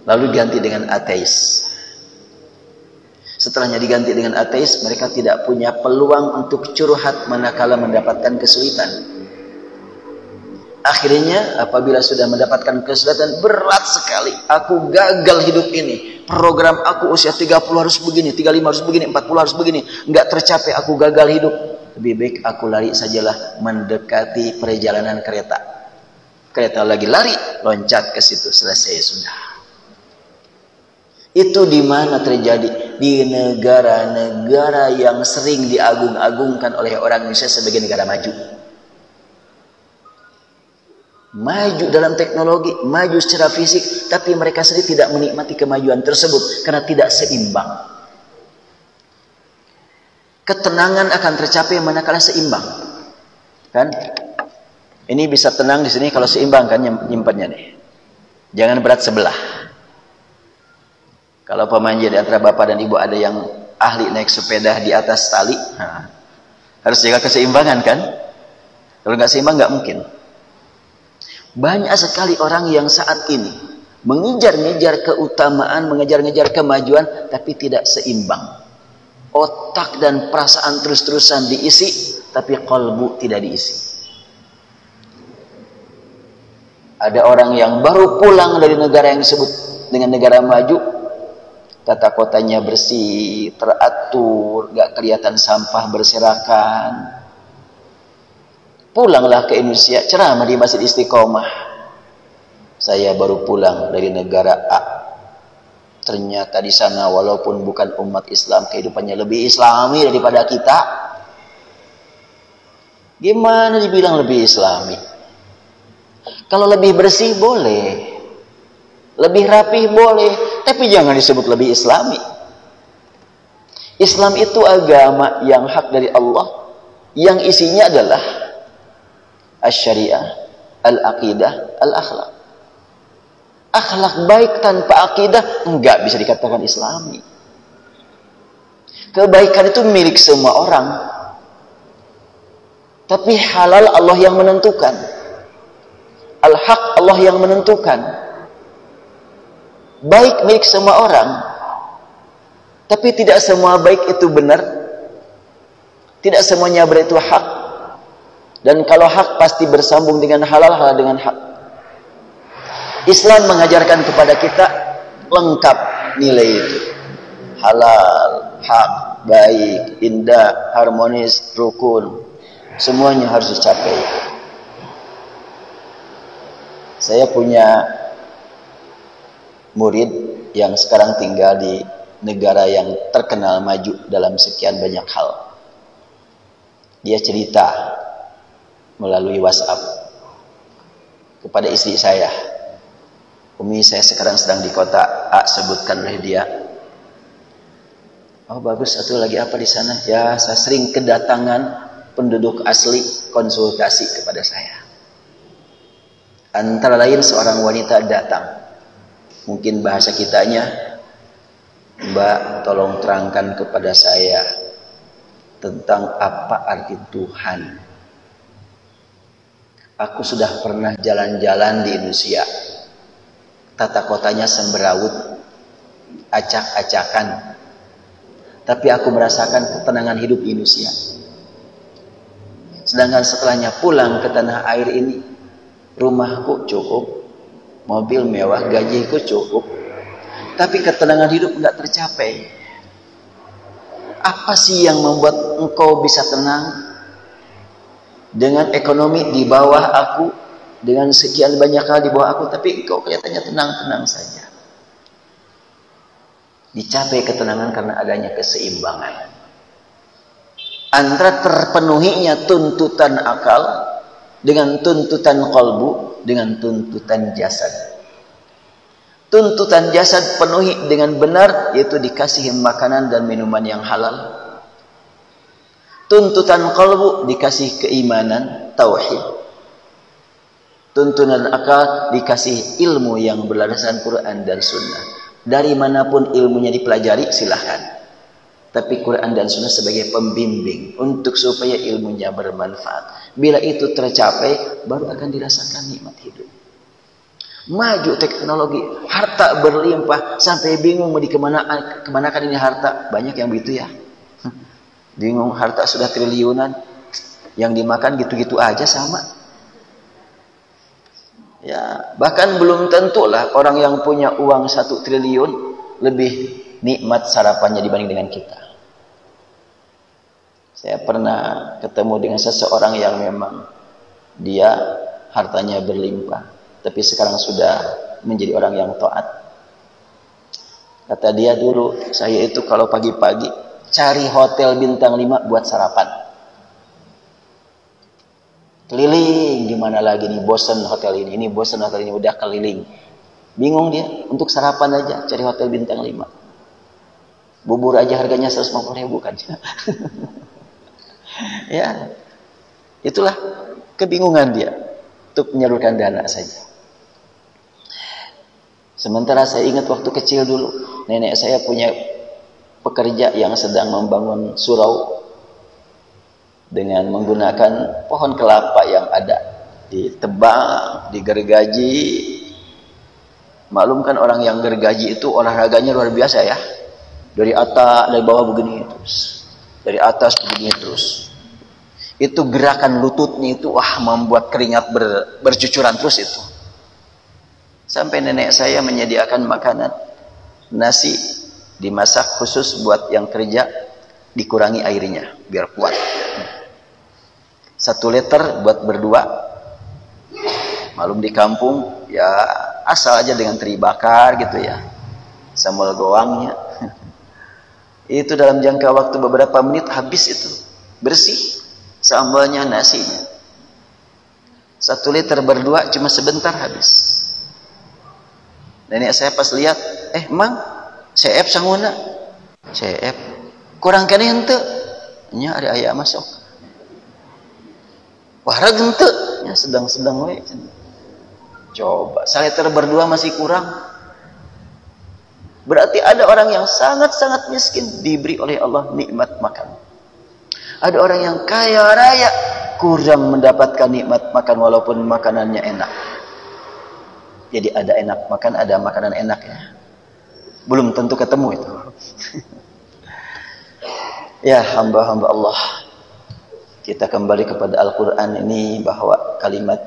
Lalu diganti dengan ateis. Setelahnya diganti dengan ateis, mereka tidak punya peluang untuk curhat manakala mendapatkan kesulitan. Akhirnya apabila sudah mendapatkan kesulitan, berat sekali, aku gagal hidup ini, program aku usia 30 harus begini, 35 harus begini, 40 harus begini, enggak tercapai, aku gagal hidup. Lebih baik aku lari sajalah mendekati perjalanan kereta. Kereta lagi lari, loncat ke situ, selesai sudah. Itu di mana terjadi? Di negara-negara yang sering diagung-agungkan oleh orang Indonesia sebagai negara maju. Maju dalam teknologi, maju secara fisik, tapi mereka sendiri tidak menikmati kemajuan tersebut karena tidak seimbang. Ketenangan akan tercapai manakala seimbang. Kan? Ini bisa tenang di sini kalau seimbang kan nyimpannya nih. Jangan berat sebelah. Kalau pemanja di antara bapak dan ibu ada yang ahli naik sepeda di atas tali, harus jaga keseimbangan kan? Kalau nggak seimbang nggak mungkin. Banyak sekali orang yang saat ini mengejar-ngejar keutamaan, mengejar-ngejar kemajuan, tapi tidak seimbang. Otak dan perasaan terus-terusan diisi, tapi qalbu tidak diisi. Ada orang yang baru pulang dari negara yang disebut dengan negara maju, tata kotanya bersih, teratur, gak kelihatan sampah berserakan. Pulanglah ke Indonesia, ceramah di Masjid Istiqomah. Saya baru pulang dari negara A. Ternyata di sana walaupun bukan umat Islam, kehidupannya lebih Islami daripada kita. Gimana dibilang lebih Islami? Kalau lebih bersih boleh, lebih rapih boleh, tapi jangan disebut lebih Islami. Islam itu agama yang hak dari Allah, yang isinya adalah asy-syariah, al-aqidah, al-akhlak. Akhlak baik tanpa akidah enggak bisa dikatakan Islami. Kebaikan itu milik semua orang, tapi halal Allah yang menentukan. Al-haq Allah yang menentukan. Baik milik semua orang, tapi tidak semua baik itu benar. Tidak semuanya benar itu hak. Dan kalau hak pasti bersambung dengan halal, halal dengan hak. Islam mengajarkan kepada kita lengkap nilai itu. Halal, hak, baik, indah, harmonis, rukun. Semuanya harus dicapai. Saya punya murid yang sekarang tinggal di negara yang terkenal maju dalam sekian banyak hal. Dia cerita melalui WhatsApp kepada istri saya. Umi, saya sekarang sedang di kota A, sebutkan oleh dia. Oh bagus, satu lagi apa di sana? Ya, saya sering kedatangan penduduk asli konsultasi kepada saya. Antara lain seorang wanita datang. Mungkin bahasa kitanya, Mbak, tolong terangkan kepada saya tentang apa arti Tuhan. Aku sudah pernah jalan-jalan di Indonesia. Tata kotanya semberawut, acak-acakan. Tapi aku merasakan ketenangan hidup di Indonesia. Sedangkan setelahnya pulang ke tanah air ini, rumahku cukup, mobil mewah, gajiku cukup, tapi ketenangan hidup nggak tercapai. Apa sih yang membuat engkau bisa tenang dengan ekonomi di bawah aku, dengan sekian banyak hal di bawah aku, tapi engkau kelihatannya tenang-tenang saja? Dicapai ketenangan karena adanya keseimbangan antara terpenuhinya tuntutan akal dengan tuntutan qalbu, dengan tuntutan jasad. Tuntutan jasad penuhi dengan benar, yaitu dikasih makanan dan minuman yang halal. Tuntutan qalbu dikasih keimanan, tauhid. Tuntutan akal dikasih ilmu yang berlandaskan Quran dan Sunnah. Dari manapun ilmunya dipelajari, silahkan. Tapi Quran dan Sunnah sebagai pembimbing untuk supaya ilmunya bermanfaat. Bila itu tercapai, baru akan dirasakan nikmat hidup. Maju teknologi, harta berlimpah, sampai bingung mau kemanakan ini harta. Banyak yang begitu ya. Bingung, harta sudah triliunan, yang dimakan gitu-gitu aja sama. Ya, bahkan belum tentulah orang yang punya uang 1 triliun lebih nikmat sarapannya dibanding dengan kita. Saya pernah ketemu dengan seseorang yang memang dia hartanya berlimpah, tapi sekarang sudah menjadi orang yang taat. Kata dia, dulu saya itu kalau pagi-pagi cari hotel bintang 5 buat sarapan. Keliling, gimana lagi nih, bosan hotel ini bosan hotel ini, udah keliling. Bingung dia, untuk sarapan aja cari hotel bintang 5. Bubur aja harganya 150.000 kan. Ya, itulah kebingungan dia untuk menyalurkan dana saja. Sementara saya ingat waktu kecil dulu, nenek saya punya pekerja yang sedang membangun surau dengan menggunakan pohon kelapa yang ada, ditebang, digergaji. Maklum kan orang yang gergaji itu olahraganya luar biasa ya. Dari atas, dari bawah begini terus, dari atas begini terus. Itu gerakan lututnya itu membuat keringat bercucuran terus itu. Sampai nenek saya menyediakan makanan. Nasi dimasak khusus buat yang kerja, dikurangi airnya biar kuat. 1 liter buat berdua. Malum di kampung ya asal aja dengan teri bakar gitu ya. Sambal goangnya. Itu dalam jangka waktu beberapa menit habis itu. Bersih sambalnya, nasinya. 1 liter berdua cuma sebentar habis. Nenek saya pas lihat, Mang, CF sanguna. CF. Kurang kene henteu. Nya ada aya masuk. Wareg henteu. Nya sedang-sedang we. Coba, 1 liter berdua masih kurang. Berarti ada orang yang sangat-sangat miskin diberi oleh Allah nikmat makan. Ada orang yang kaya raya kurang mendapatkan nikmat makan walaupun makanannya enak. Jadi ada enak makan, ada makanan enak ya. Belum tentu ketemu itu. Ya hamba-hamba Allah. Kita kembali kepada Al-Quran ini bahwa kalimat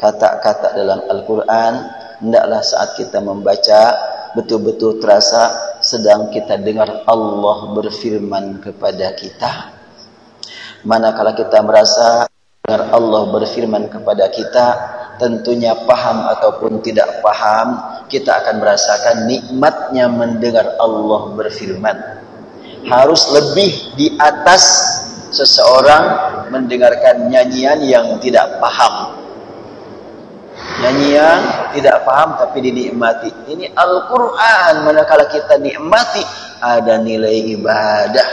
kata-kata dalam Al-Quran hendaklah saat kita membaca betul-betul terasa sedang kita dengar Allah berfirman kepada kita. Manakala kita merasa dengar Allah berfirman kepada kita, tentunya paham ataupun tidak paham, kita akan merasakan nikmatnya mendengar Allah berfirman. Harus lebih di atas seseorang mendengarkan nyanyian yang tidak paham. Nyanyian tidak paham tapi dinikmati. Ini Al-Quran, manakala kita nikmati ada nilai ibadah.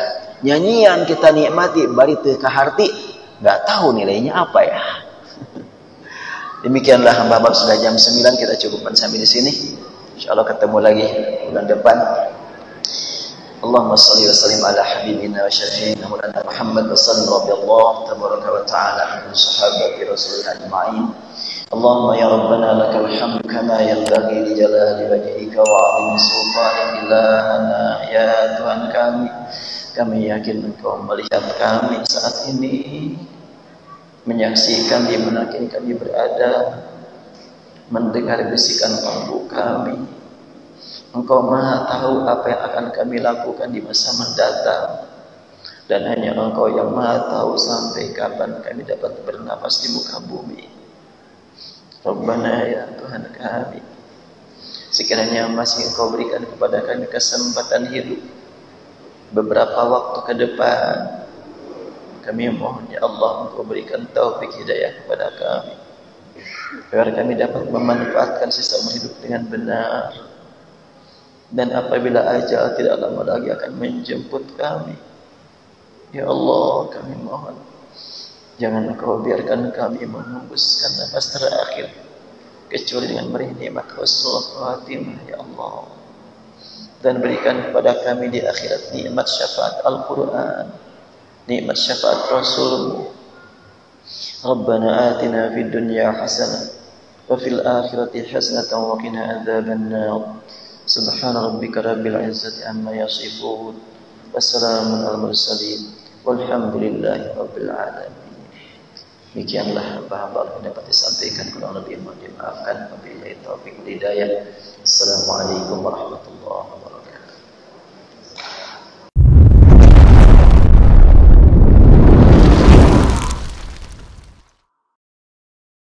Nyanyian kita nikmati bari teu kaharti, enggak tahu nilainya apa ya. Demikianlah hamba-hamba, sudah jam 9, kita cukupkan sampai di sini. Insyaallah ketemu lagi bulan depan. Allahumma shalli wa sallim ala habibina wa syafi'ina maulana Muhammad wa sallim radhiyallahu tabaraka wa ta'ala an sahabati rasulillah ajma'in. Allahumma ya rabbana lakal hamdu kama yanbaghi li jalali wajhika wa 'azimi sultanika ilahana ya Tuhan kami yakin Engkau melihat kami saat ini, menyaksikan di mana kami berada, mendengar bisikan kalbu kami. Engkau Maha tahu apa yang akan kami lakukan di masa mendatang, dan hanya Engkau yang Maha tahu sampai kapan kami dapat bernapas di muka bumi. Rabbana ya Tuhan kami, sekiranya masih Engkau berikan kepada kami kesempatan hidup beberapa waktu ke depan, kami mohon ya Allah Engkau berikan taufik hidayah kepada kami agar kami dapat memanfaatkan sisa umur hidup dengan benar. Dan apabila ajal tidak lama lagi akan menjemput kami, ya Allah kami mohon jangan Engkau biarkan kami menghembuskan nafas terakhir kecuali dengan beri nikmat husnul khatimah ya Allah. Dan berikan kepada kami di akhirat nikmat syafaat Al-Quran, nikmat syafaat Rasul. Rabbana atina fid dunya hasanah wa fil akhirati hasanatan wa qina adzaban nar. Subhana rabbika rabbil izzati amma yasifun. Wassalamun alal mursalin. Walhamdulillahi rabbil alamin. Demikianlah hamba-hamba yang dapat disampaikan, kurang lebih mohon dimaafkan. Wabillahi taufiq wal hidayah. Assalamualaikum warahmatullahi wabarakatuh.